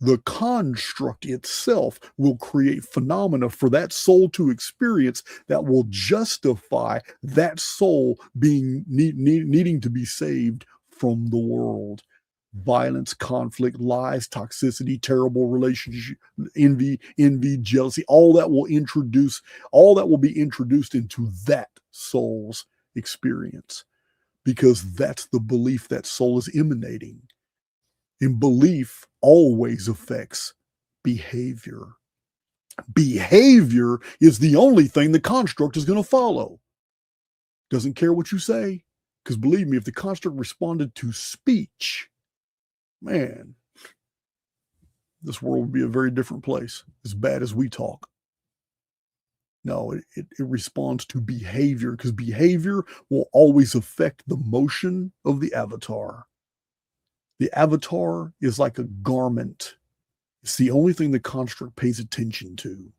The construct itself will create phenomena for that soul to experience that will justify that soul being needing to be saved from the world. Violence, conflict, lies, toxicity, terrible relationship, envy, jealousy, all that will be introduced into that soul's experience, because that's the belief that soul is emanating. And belief always affects behavior. Behavior is the only thing the construct is going to follow. Doesn't care what you say, because believe me, if the construct responded to speech, man, this world would be a very different place, as bad as we talk. No, it responds to behavior, because behavior will always affect the motion of the avatar. The avatar is like a garment. It's the only thing the construct pays attention to.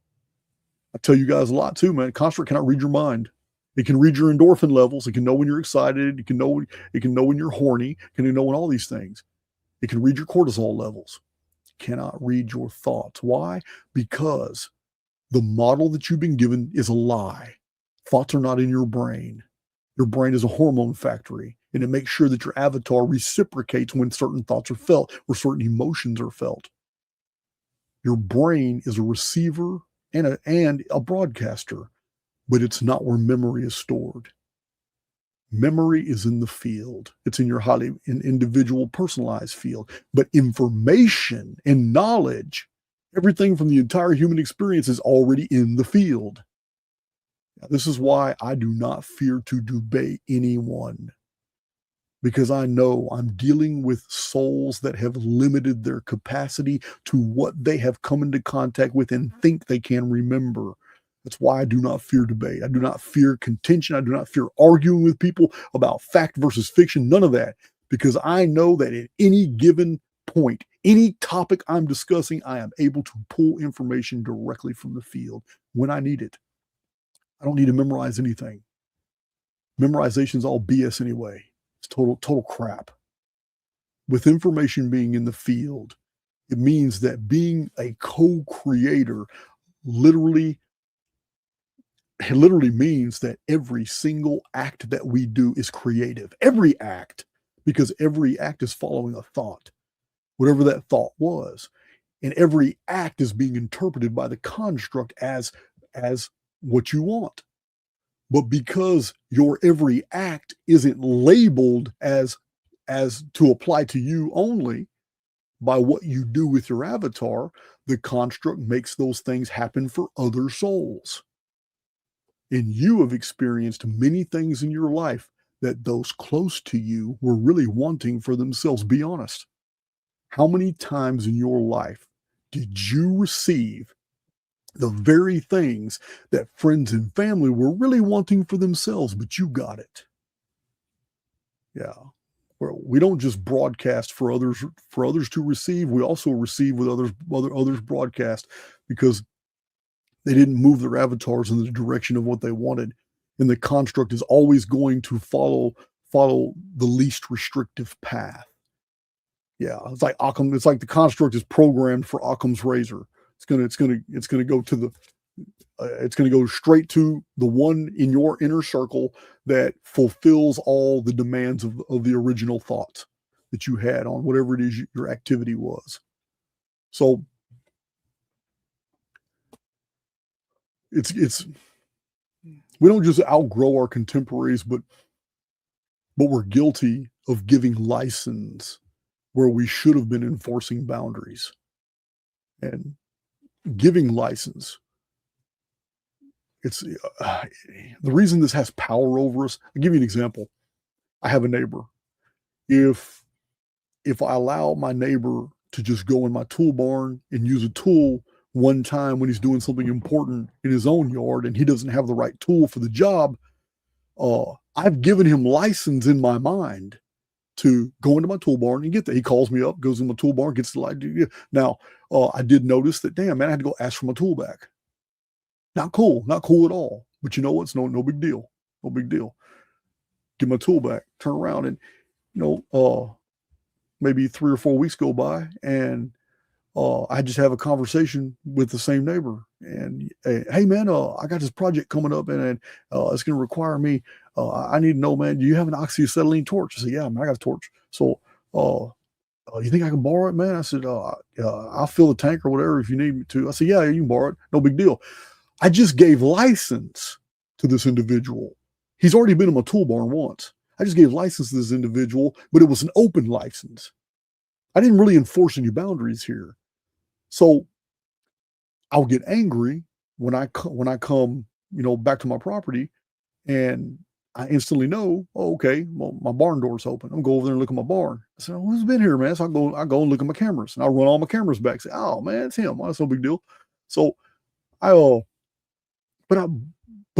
I tell you guys a lot too, man. Construct cannot read your mind. It can read your endorphin levels. It can know when you're excited. It can know when you're horny. It can know when all these things. It can read your cortisol levels. It cannot read your thoughts. Why? Because the model that you've been given is a lie. Thoughts are not in your brain. Your brain is a hormone factory, and it makes sure that your avatar reciprocates when certain thoughts are felt or certain emotions are felt. Your brain is a receiver and a broadcaster, but it's not where memory is stored. Memory is in the field. It's in your highly individual, personalized field. But information and knowledge, everything from the entire human experience, is already in the field. This is why I do not fear to debate anyone, because I know I'm dealing with souls that have limited their capacity to what they have come into contact with and think they can remember. That's why I do not fear debate. I do not fear contention. I do not fear arguing with people about fact versus fiction, none of that, because I know that at any given point, any topic I'm discussing, I am able to pull information directly from the field when I need it. I don't need to memorize anything. Memorization is all BS anyway. It's total crap. With information being in the field, it means that being a co-creator literally means that every single act that we do is creative. Every act, because every act is following a thought, whatever that thought was. And every act is being interpreted by the construct as what you want. But because your every act isn't labeled as to apply to you only by what you do with your avatar, the construct makes those things happen for other souls. And you have experienced many things in your life that those close to you were really wanting for themselves. Be honest. How many times in your life did you receive the very things that friends and family were really wanting for themselves, but you got it? Yeah. Well, we don't just broadcast for others to receive. We also receive with others broadcast, because they didn't move their avatars in the direction of what they wanted. And the construct is always going to follow the least restrictive path. Yeah, it's like Occam. It's like the construct is programmed for Occam's razor. It's gonna go straight to the one in your inner circle that fulfills all the demands of the original thoughts that you had on whatever it is your activity was. So it's we don't just outgrow our contemporaries, but we're guilty of giving license where we should have been enforcing boundaries. And giving license, it's the reason this has power over us. I'll give you an example. I have a neighbor. If I allow my neighbor to just go in my tool barn and use a tool one time when he's doing something important in his own yard and he doesn't have the right tool for the job, I've given him license in my mind to go into my tool barn and get that. He calls me up, goes in my tool barn, gets the light. Now, I did notice that, damn, man, I had to go ask for my tool back. Not cool at all. But you know what? It's no big deal. No big deal. Get my tool back, turn around, and maybe 3 or 4 weeks go by, and I just have a conversation with the same neighbor, and hey man, I got this project coming up, and it's going to require me. I need to know, man, do you have an oxyacetylene torch? I said, yeah, man, I got a torch. So, you think I can borrow it, man? I said, I'll fill the tank or whatever if you need me to. I said, yeah, you can borrow it. No big deal. I just gave license to this individual. He's already been in my tool barn once. I just gave license to this individual, but it was an open license. I didn't really enforce any boundaries here. So I'll get angry when I come, back to my property, and I instantly know, oh, okay, well, my barn door's open. I'm going to go over there and look at my barn. I said, oh, who's been here, man? So I go and look at my cameras, and I run all my cameras back. Say, oh man, it's him. Oh, that's no big deal. So but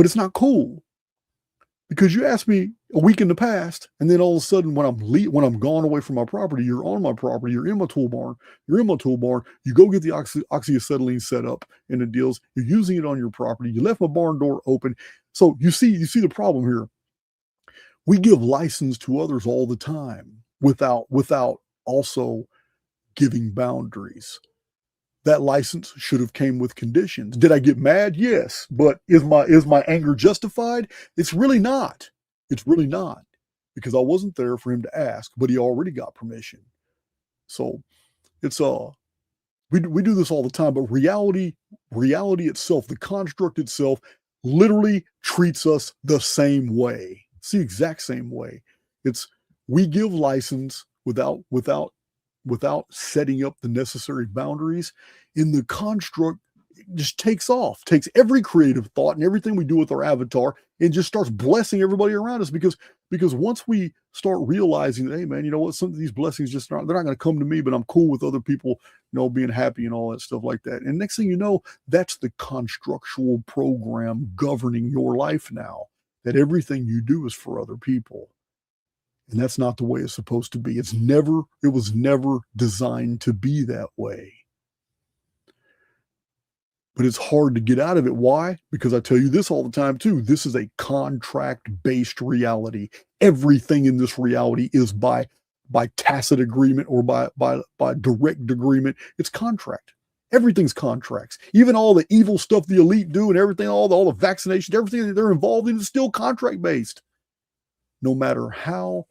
it's not cool, because you asked me a week in the past, and then all of a sudden when I'm gone away from my property, you're on my property, you're in my tool barn, you go get the oxyacetylene set up and the deals, you're using it on your property, you left my barn door open. So you see the problem here. We give license to others all the time without also giving boundaries. That license should have came with conditions. Did I get mad? Yes. But is my anger justified? It's really not. It's really not, because I wasn't there for him to ask, but he already got permission. So it's we do this all the time, but reality itself, the construct itself, literally treats us the same way. It's the exact same way. It's we give license without setting up the necessary boundaries, in the construct just takes every creative thought and everything we do with our avatar, and just starts blessing everybody around us, because once we start realizing that, hey man, you know what, some of these blessings they're not going to come to me, but I'm cool with other people, being happy and all that stuff like that. And next thing you know, that's the constructual program governing your life now, that everything you do is for other people. And that's not the way it's supposed to be. It was never designed to be that way. But it's hard to get out of it. Why? Because I tell you this all the time too. This is a contract-based reality. Everything in this reality is by tacit agreement or by direct agreement. It's contract. Everything's contracts. Even all the evil stuff the elite do and everything, all the vaccinations, everything that they're involved in is still contract-based. No matter how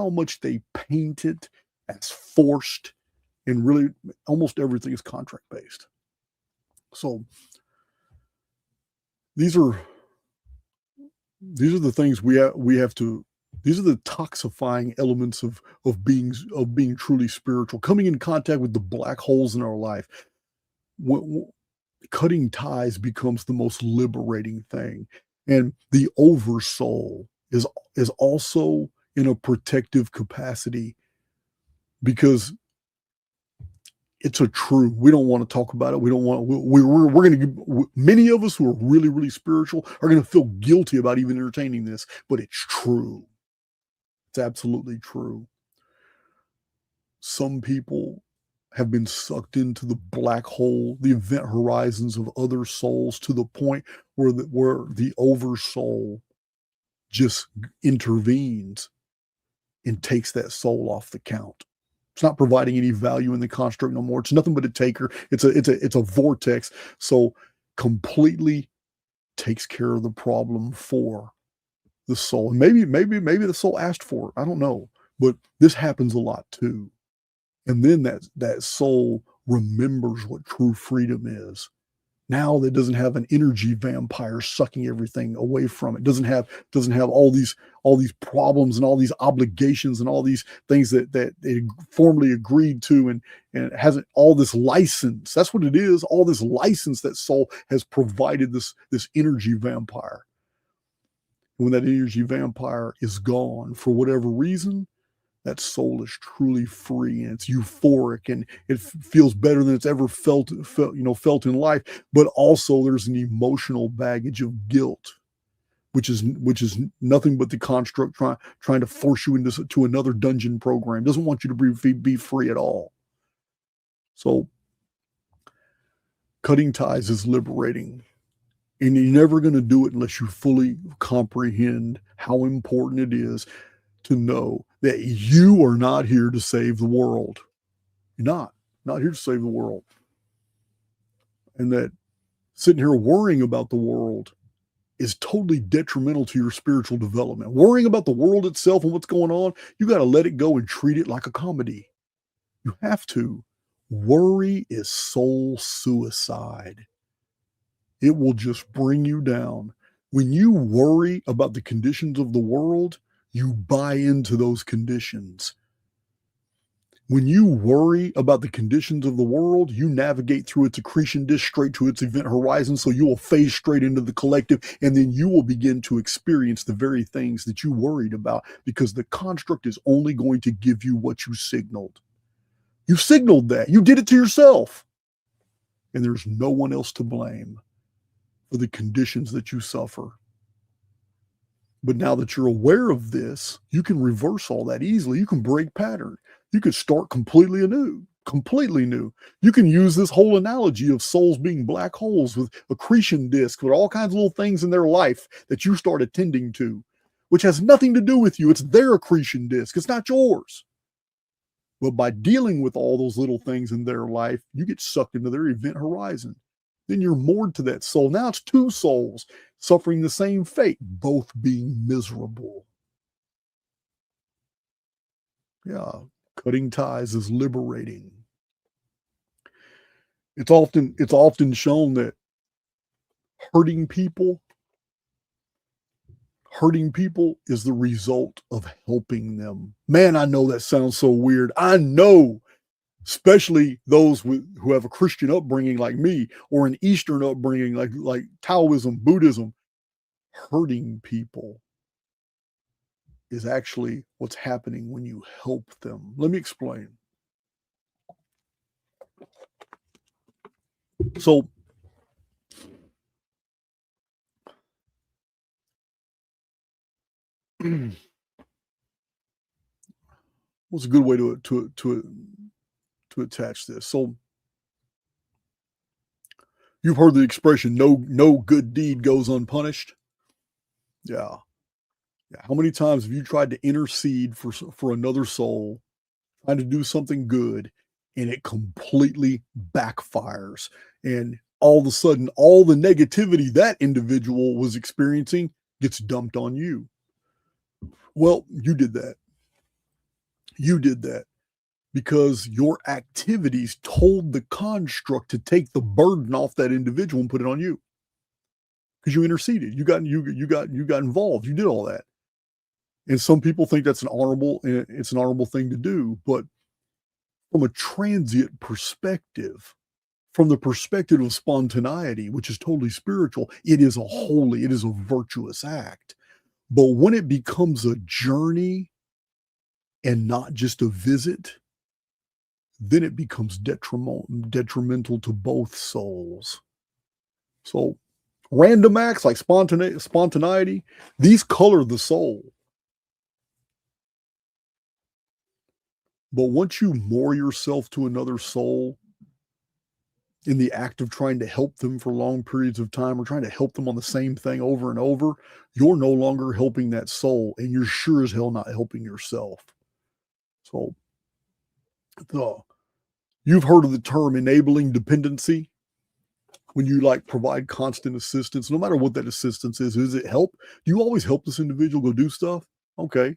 much they paint it as forced, and really almost everything is contract-based. So these are the things we have to. These are the toxifying elements of being truly spiritual. Coming in contact with the black holes in our life. Cutting ties becomes the most liberating thing, and the Oversoul is also in a protective capacity, because it's a true. We don't want to talk about it. We don't want. We're going to. Many of us who are really, really spiritual are going to feel guilty about even entertaining this, but it's true. It's absolutely true. Some people have been sucked into the black hole, the event horizons of other souls, to the point where the Oversoul just intervenes and takes that soul off the count. It's not providing any value in the construct no more. It's nothing but a taker. It's a vortex. So completely takes care of the problem for the soul. Maybe the soul asked for it. I don't know. But this happens a lot too. And then that soul remembers what true freedom is. Now that doesn't have an energy vampire sucking everything away from it. Doesn't have all these problems and all these obligations and all these things that they formally agreed to, and it hasn't all this license. That's what it is. All this license that soul has provided this energy vampire. When that energy vampire is gone for whatever reason, that soul is truly free, and it's euphoric, and it feels better than it's ever felt in life. But also there's an emotional baggage of guilt, which is nothing but the construct trying to force you into another dungeon program. Doesn't want you to be free at all. So cutting ties is liberating. And you're never going to do it unless you fully comprehend how important it is to know that you are not here to save the world. You're not. not here to save the world. And that sitting here worrying about the world is totally detrimental to your spiritual development. Worrying about the world itself and what's going on, you got to let it go and treat it like a comedy. You have to. Worry is soul suicide. It will just bring you down. When you worry about the conditions of the world, you buy into those conditions. When you worry about the conditions of the world, you navigate through its accretion disk straight to its event horizon, so you will phase straight into the collective, and then you will begin to experience the very things that you worried about, because the construct is only going to give you what you signaled. You signaled that. You did it to yourself. And there's no one else to blame for the conditions that you suffer. But now that you're aware of this, you can reverse all that easily. You can break pattern. You could start completely anew, completely new. You can use this whole analogy of souls being black holes with accretion disks, with all kinds of little things in their life that you start attending to, which has nothing to do with you. It's their accretion disk. It's not yours. But by dealing with all those little things in their life, you get sucked into their event horizon. Then you're moored to that soul. Now it's two souls suffering the same fate, both being miserable. Yeah, cutting ties is liberating. It's often shown that hurting people is the result of helping them. Man, I know that sounds so weird. I know, especially those who have a Christian upbringing like me, or an Eastern upbringing like Taoism, Buddhism. Hurting people is actually what's happening when you help them. Let me explain. So, what's a good way to attach this? So, you've heard the expression, no good deed goes unpunished. Yeah. How many times have you tried to intercede for another soul, trying to do something good, and it completely backfires, and all of a sudden all the negativity that individual was experiencing gets dumped on you? Well, you did that. You did that because your activities told the construct to take the burden off that individual and put it on you. Because you interceded, you got involved, you did all that. And some people think that's it's an honorable thing to do, but from a transient perspective, from the perspective of spontaneity, which is totally spiritual, it is a virtuous act. But when it becomes a journey and not just a visit, then it becomes detrimental to both souls. So random acts like spontaneity, these color the soul. But once you moor yourself to another soul in the act of trying to help them for long periods of time, or trying to help them on the same thing over and over, you're no longer helping that soul, and you're sure as hell not helping yourself. So you've heard of the term enabling dependency. When you provide constant assistance, no matter what that assistance is it help? Do you always help this individual go do stuff? Okay.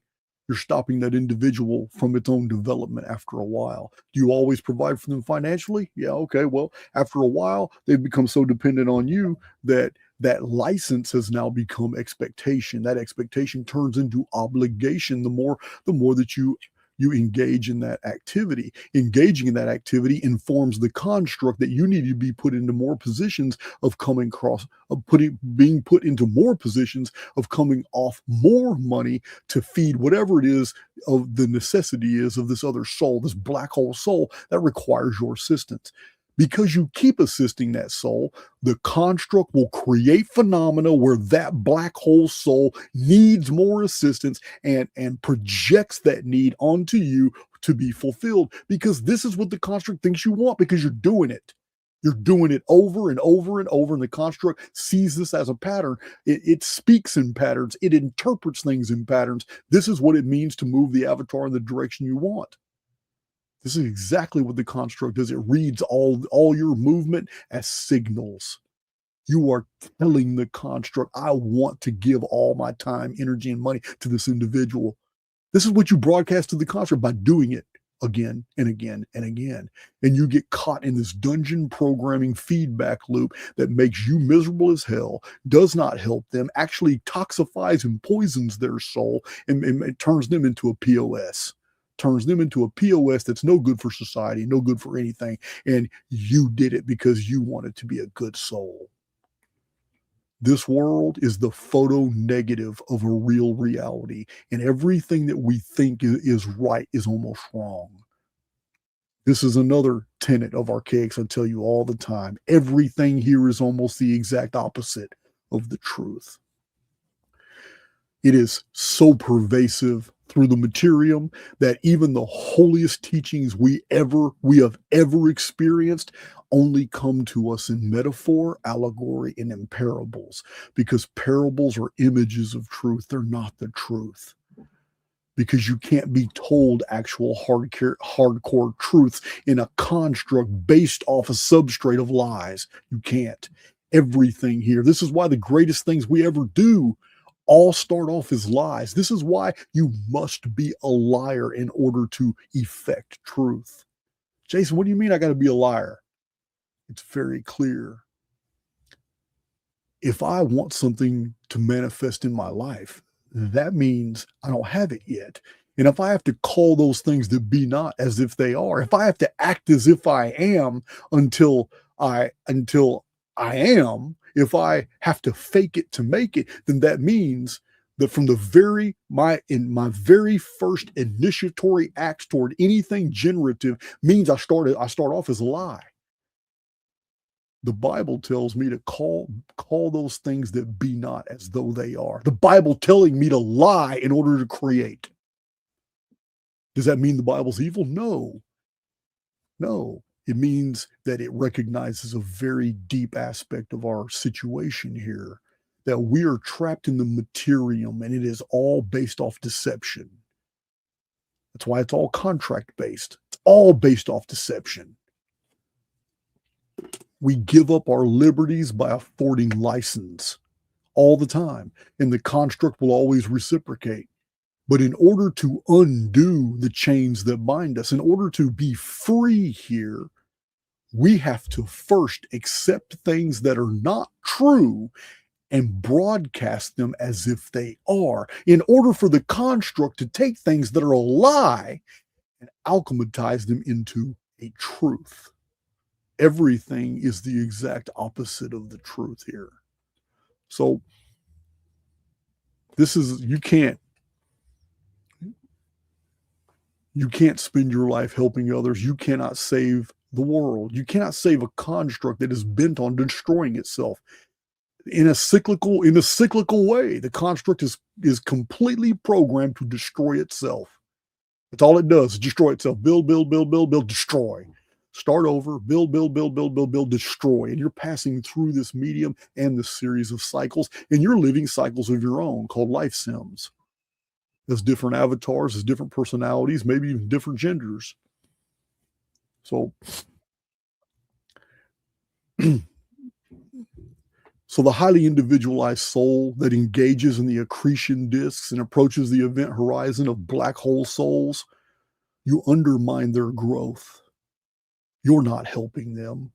You're stopping that individual from its own development after a while. Do you always provide for them financially? Yeah, okay. Well, after a while, they've become so dependent on you that license has now become expectation. That expectation turns into obligation the more that you engage in that activity. Engaging in that activity informs the construct that you need to be put into more positions of being put into more positions of coming off more money to feed whatever it is of the necessity is of this other soul, this black hole soul that requires your assistance. Because you keep assisting that soul, the construct will create phenomena where that black hole soul needs more assistance and projects that need onto you to be fulfilled. Because this is what the construct thinks you want, because you're doing it. You're doing it over and over and over, and the construct sees this as a pattern. It speaks in patterns. It interprets things in patterns. This is what it means to move the avatar in the direction you want. This is exactly what the construct does. It reads all your movement as signals. You are telling the construct, I want to give all my time, energy, and money to this individual. This is what you broadcast to the construct by doing it again and again and again. And you get caught in this dungeon programming feedback loop that makes you miserable as hell, does not help them, actually toxifies and poisons their soul, and it turns them into a POS. Turns them into a POS that's no good for society, no good for anything. And you did it because you wanted to be a good soul. This world is the photo negative of a real reality, and everything that we think is right is almost wrong. This is another tenet of Archaix. I tell you all the time. Everything here is almost the exact opposite of the truth. It is so pervasive through the Materium that even the holiest teachings we have ever experienced only come to us in metaphor, allegory, and in parables, because parables are images of truth. They're not the truth. Because you can't be told actual hardcore truths in a construct based off a substrate of lies. You can't. Everything here. This is why the greatest things we ever do all start off as lies. This is why you must be a liar in order to effect truth. Jason, what do you mean I got to be a liar? It's very clear. If I want something to manifest in my life, that means I don't have it yet. And if I have to call those things that be not as if they are, if I have to act as if I am until I am, if I have to fake it to make it, then that means that from my very first initiatory acts toward anything generative means I start off as a lie. The Bible tells me to call those things that be not as though they are. The Bible telling me to lie in order to create. Does that mean the Bible's evil? No. No. It means that it recognizes a very deep aspect of our situation here, that we are trapped in the Materium, and it is all based off deception. That's why it's all contract based. It's all based off deception. We give up our liberties by affording license all the time, and the construct will always reciprocate. But in order to undo the chains that bind us, in order to be free here, we have to first accept things that are not true and broadcast them as if they are, in order for the construct to take things that are a lie and alchemize them into a truth. Everything is the exact opposite of the truth here. So this is, you can't spend your life helping others. You cannot save the world. You cannot save a construct that is bent on destroying itself. In a cyclical way, the construct is completely programmed to destroy itself. That's all it does, is destroy itself. Build, destroy. Start over, build, destroy. And you're passing through this medium and this series of cycles, and you're living cycles of your own called life sims. There's different avatars, there's different personalities, maybe even different genders. So the highly individualized soul that engages in the accretion disks and approaches the event horizon of black hole souls, you undermine their growth. You're not helping them.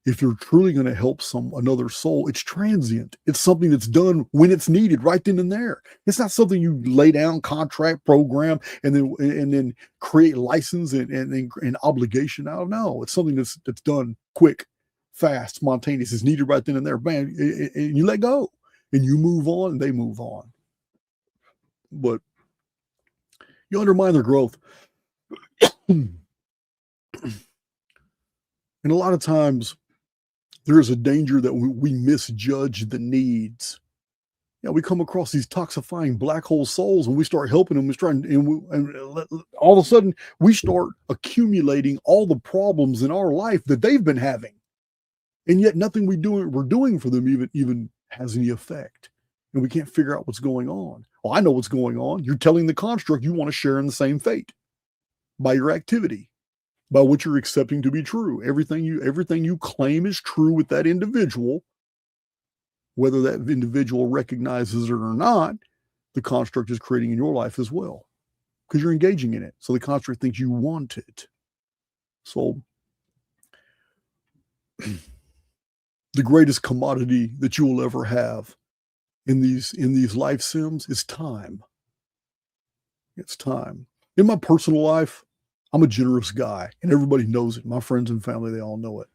If you're truly going to help another soul, it's transient. It's something that's done when it's needed, right then and there. It's not something you lay down, contract, program, and then create license and obligation out of. No, it's something that's done quick, fast, spontaneous. It's needed right then and there. Bam, and you let go, and you move on, and they move on. But you undermine their growth. And a lot of times, there is a danger that we misjudge the needs. Yeah, we come across these toxifying black hole souls, and we start helping them. And all of a sudden, we start accumulating all the problems in our life that they've been having, and yet nothing we're doing for them even has any effect. And we can't figure out what's going on. Well, I know what's going on. You're telling the construct you want to share in the same fate by your activity. by what you're accepting to be true. Everything you claim is true with that individual, whether that individual recognizes it or not, the construct is creating in your life as well, because you're engaging in it. So the construct thinks you want it. So the greatest commodity that you will ever have in these life sims is time. It's time. In my personal life, I'm a generous guy, and everybody knows it. My friends and family, they all know it.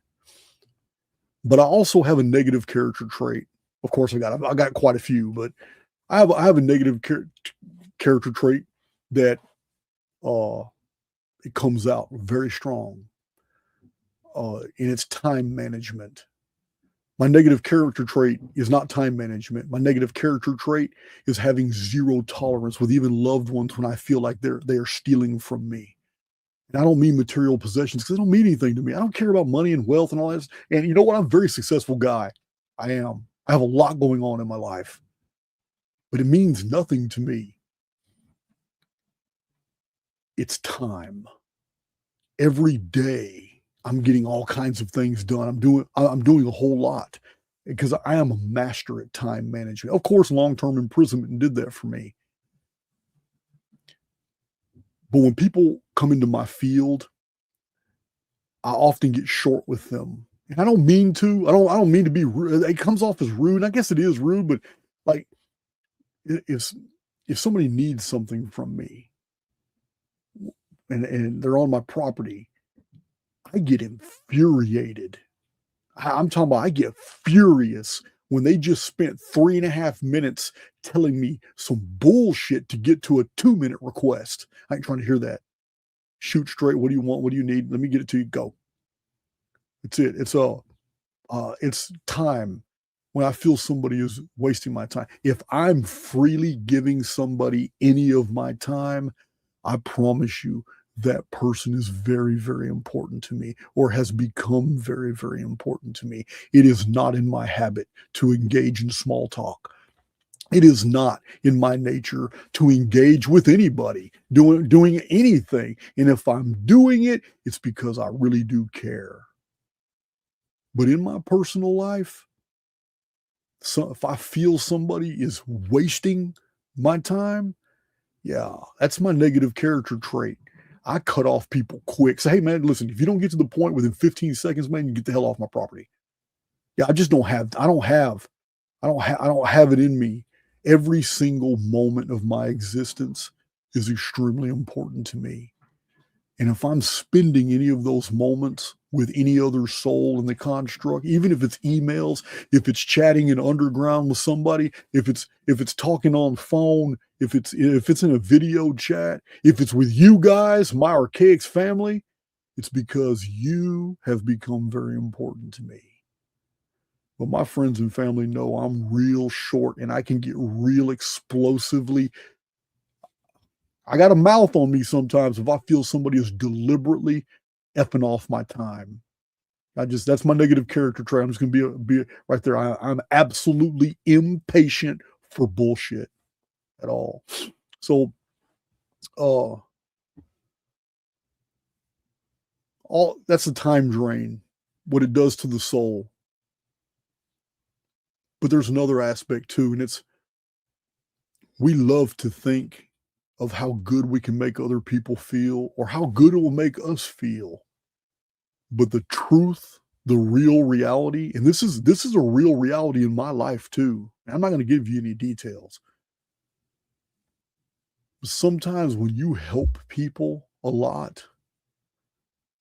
But I also have a negative character trait. Of course, I got quite a few, but I have a negative character trait that it comes out very strong. And it's time management. My negative character trait is not time management. My negative character trait is having zero tolerance with even loved ones when I feel like they are stealing from me. And I don't mean material possessions, because they don't mean anything to me. I don't care about money and wealth and all that. And you know what? I'm a very successful guy. I am. I have a lot going on in my life. But it means nothing to me. It's time. Every day I'm getting all kinds of things done. I'm doing a whole lot because I am a master at time management. Of course, long-term imprisonment did that for me. But when people come into my field, I often get short with them. And I don't mean to. I don't mean to be rude. It comes off as rude. And I guess it is rude, but like if somebody needs something from me and they're on my property, I get infuriated. I'm talking about I get furious when they just spent 3.5 minutes telling me some bullshit to get to a 2-minute request. I ain't trying to hear that. Shoot straight. What do you want? What do you need? Let me get it to you. Go. It's it. It's time when I feel somebody is wasting my time. If I'm freely giving somebody any of my time, I promise you that person is very, very important to me, or has become very, very important to me. It is not in my habit to engage in small talk. It is not in my nature to engage with anybody doing anything. And if I'm doing it, it's because I really do care. But in my personal life, so if I feel somebody is wasting my time, yeah, that's my negative character trait. I cut off people quick. Say, hey man, listen, if you don't get to the point within 15 seconds, man, you get the hell off my property. Yeah, I just don't have it in me. Every single moment of my existence is extremely important to me. And if I'm spending any of those moments with any other soul in the construct, even if it's emails, if it's chatting in underground with somebody, if it's talking on phone, if it's in a video chat, if it's with you guys, my Archaix family, it's because you have become very important to me. But my friends and family know I'm real short and I can get real explosively. I got a mouth on me sometimes if I feel somebody is deliberately effing off my time. That's my negative character trait. I'm just going to be right there. I'm absolutely impatient for bullshit at all. So, that's a time drain, what it does to the soul. But there's another aspect too, and it's we love to think of how good we can make other people feel or how good it will make us feel. But the truth, the real reality, and this is a real reality in my life too. I'm not going to give you any details. But sometimes when you help people a lot,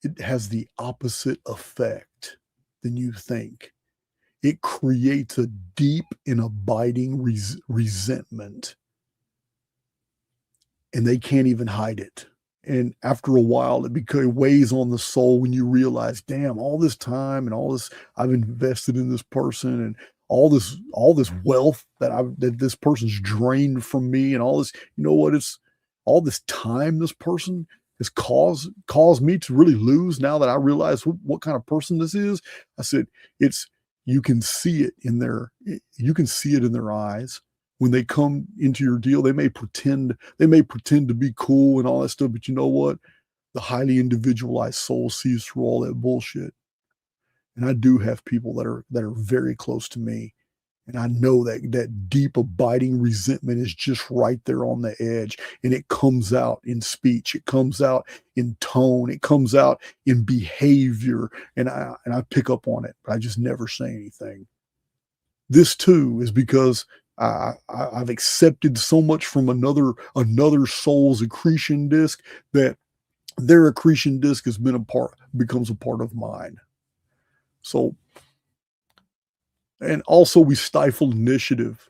it has the opposite effect than you think. It creates a deep and abiding resentment. And they can't even hide it. And after a while, it weighs on the soul when you realize, damn, all this time and all this I've invested in this person, and all this wealth that this person's drained from me, and all this, you know what? It's all this time this person has caused me to really lose. Now that I realize what kind of person this is, I said, you can see it in their eyes. When they come into your deal, they may pretend to be cool and all that stuff, but you know what? The highly individualized soul sees through all that bullshit. And I do have people that are very close to me. And I know that deep abiding resentment is just right there on the edge. And it comes out in speech. It comes out in tone. It comes out in behavior. And I pick up on it, but I just never say anything. This too is because I've accepted so much from another soul's accretion disk that their accretion disk becomes a part of mine. So, and also we stifle initiative.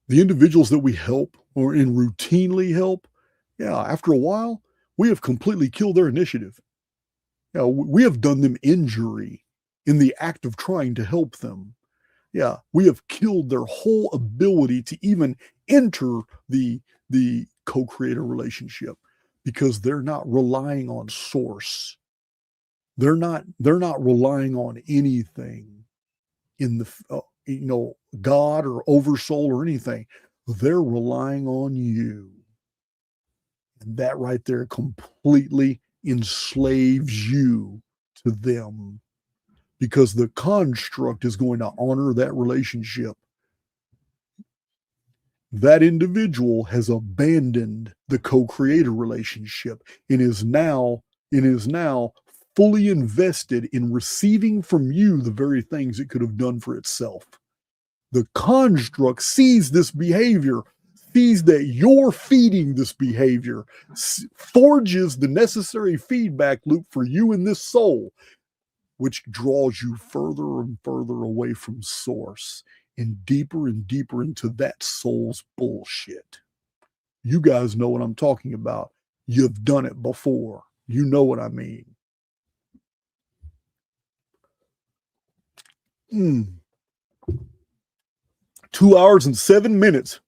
The individuals that we help or routinely help, yeah, after a while, we have completely killed their initiative. Yeah, we have done them injury in the act of trying to help them. Yeah, we have killed their whole ability to even enter the co-creator relationship because they're not relying on source. They're not relying on anything in the God or Oversoul or anything. They're relying on you. And that right there completely enslaves you to them, because the construct is going to honor that relationship. That individual has abandoned the co-creator relationship and is now fully invested in receiving from you the very things it could have done for itself. The construct sees this behavior, sees that you're feeding this behavior, forges the necessary feedback loop for you and this soul, which draws you further and further away from source and deeper into that soul's bullshit. You guys know what I'm talking about. You've done it before. You know what I mean. 2 hours and 7 minutes.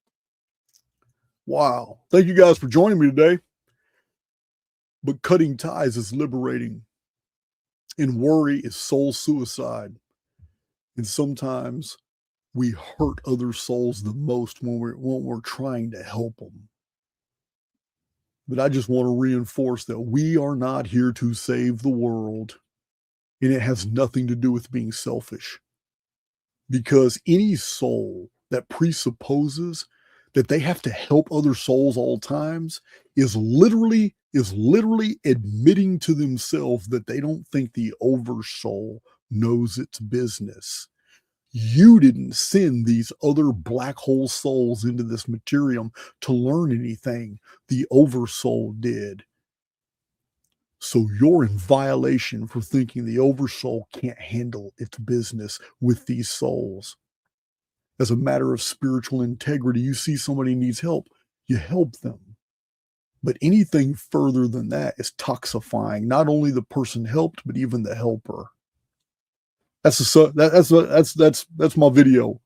Wow. Thank you guys for joining me today. But cutting ties is liberating. And worry is soul suicide. And sometimes we hurt other souls the most when we're trying to help them. But I just want to reinforce that we are not here to save the world. And it has nothing to do with being selfish. Because any soul that presupposes that they have to help other souls all times is literally admitting to themselves that they don't think the Oversoul knows its business. You didn't send these other black hole souls into this Materium to learn anything. The Oversoul did. So you're in violation for thinking the Oversoul can't handle its business with these souls. As a matter of spiritual integrity, you see somebody needs help, you help them. But anything further than that is toxifying not only the person helped, but even the helper. That's my video.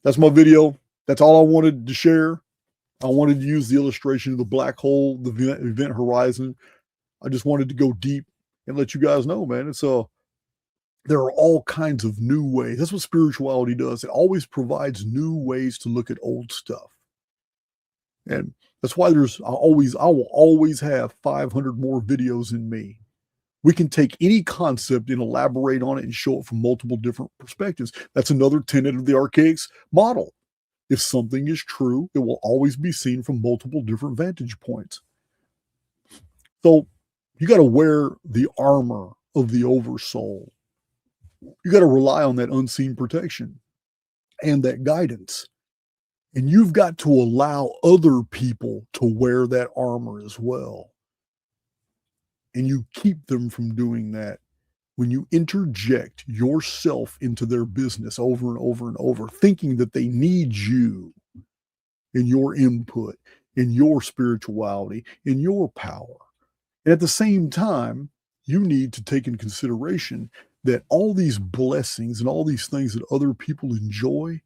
That's my video. That's all I wanted to share. I wanted to use the illustration of the black hole, the event horizon. I just wanted to go deep and let you guys know, man. There are all kinds of new ways. That's what spirituality does. It always provides new ways to look at old stuff. And that's why I will always have 500 more videos in me. We can take any concept and elaborate on it and show it from multiple different perspectives. That's another tenet of the Archaix model. If something is true, it will always be seen from multiple different vantage points. So you got to wear the armor of the Oversoul. You got to rely on that unseen protection and that guidance. And you've got to allow other people to wear that armor as well. And you keep them from doing that when you interject yourself into their business over and over and over, thinking that they need you in your input, in your spirituality, in your power. And at the same time, you need to take in consideration that all these blessings and all these things that other people enjoy,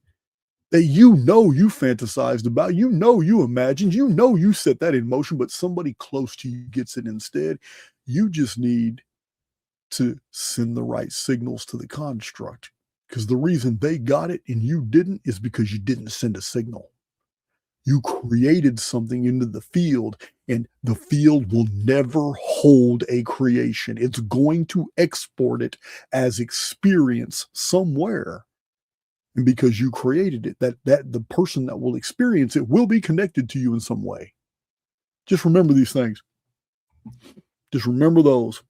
that you fantasized about, you imagined, you set that in motion, but somebody close to you gets it instead. You just need to send the right signals to the construct, because the reason they got it and you didn't is because you didn't send a signal. You created something into the field And the field will never hold a creation. It's going to export it as experience somewhere. And because you created it, that the person that will experience it will be connected to you in some way. Just remember these things. Just remember those.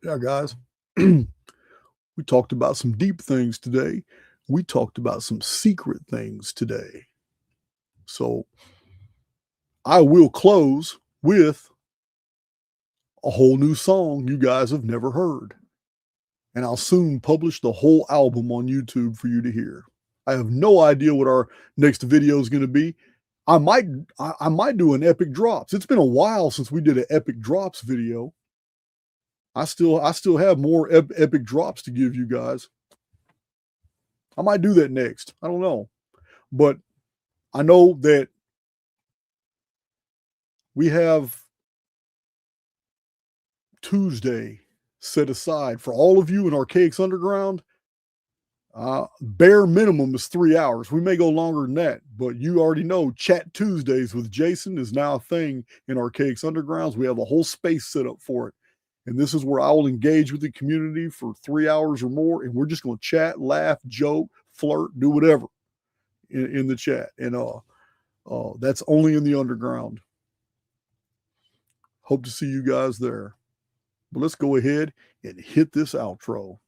Yeah, guys. We talked about some deep things today. We talked about some secret things today. So I will close with a whole new song you guys have never heard. And I'll soon publish the whole album on YouTube for you to hear. I have no idea what our next video is going to be. I might do an epic drops. It's been a while since we did an epic drops video. I still have more epic drops to give you guys. I might do that next. I don't know. But I know that we have Tuesday set aside for all of you in Archaix Underground. Bare minimum is 3 hours. We may go longer than that, but you already know Chat Tuesdays with Jason is now a thing in Archaix Undergrounds. We have a whole space set up for it. And this is where I will engage with the community for 3 hours or more. And we're just going to chat, laugh, joke, flirt, do whatever in the chat. And that's only in the underground. Hope to see you guys there. But let's go ahead and hit this outro.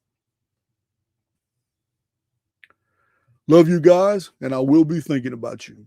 Love you guys, and I will be thinking about you.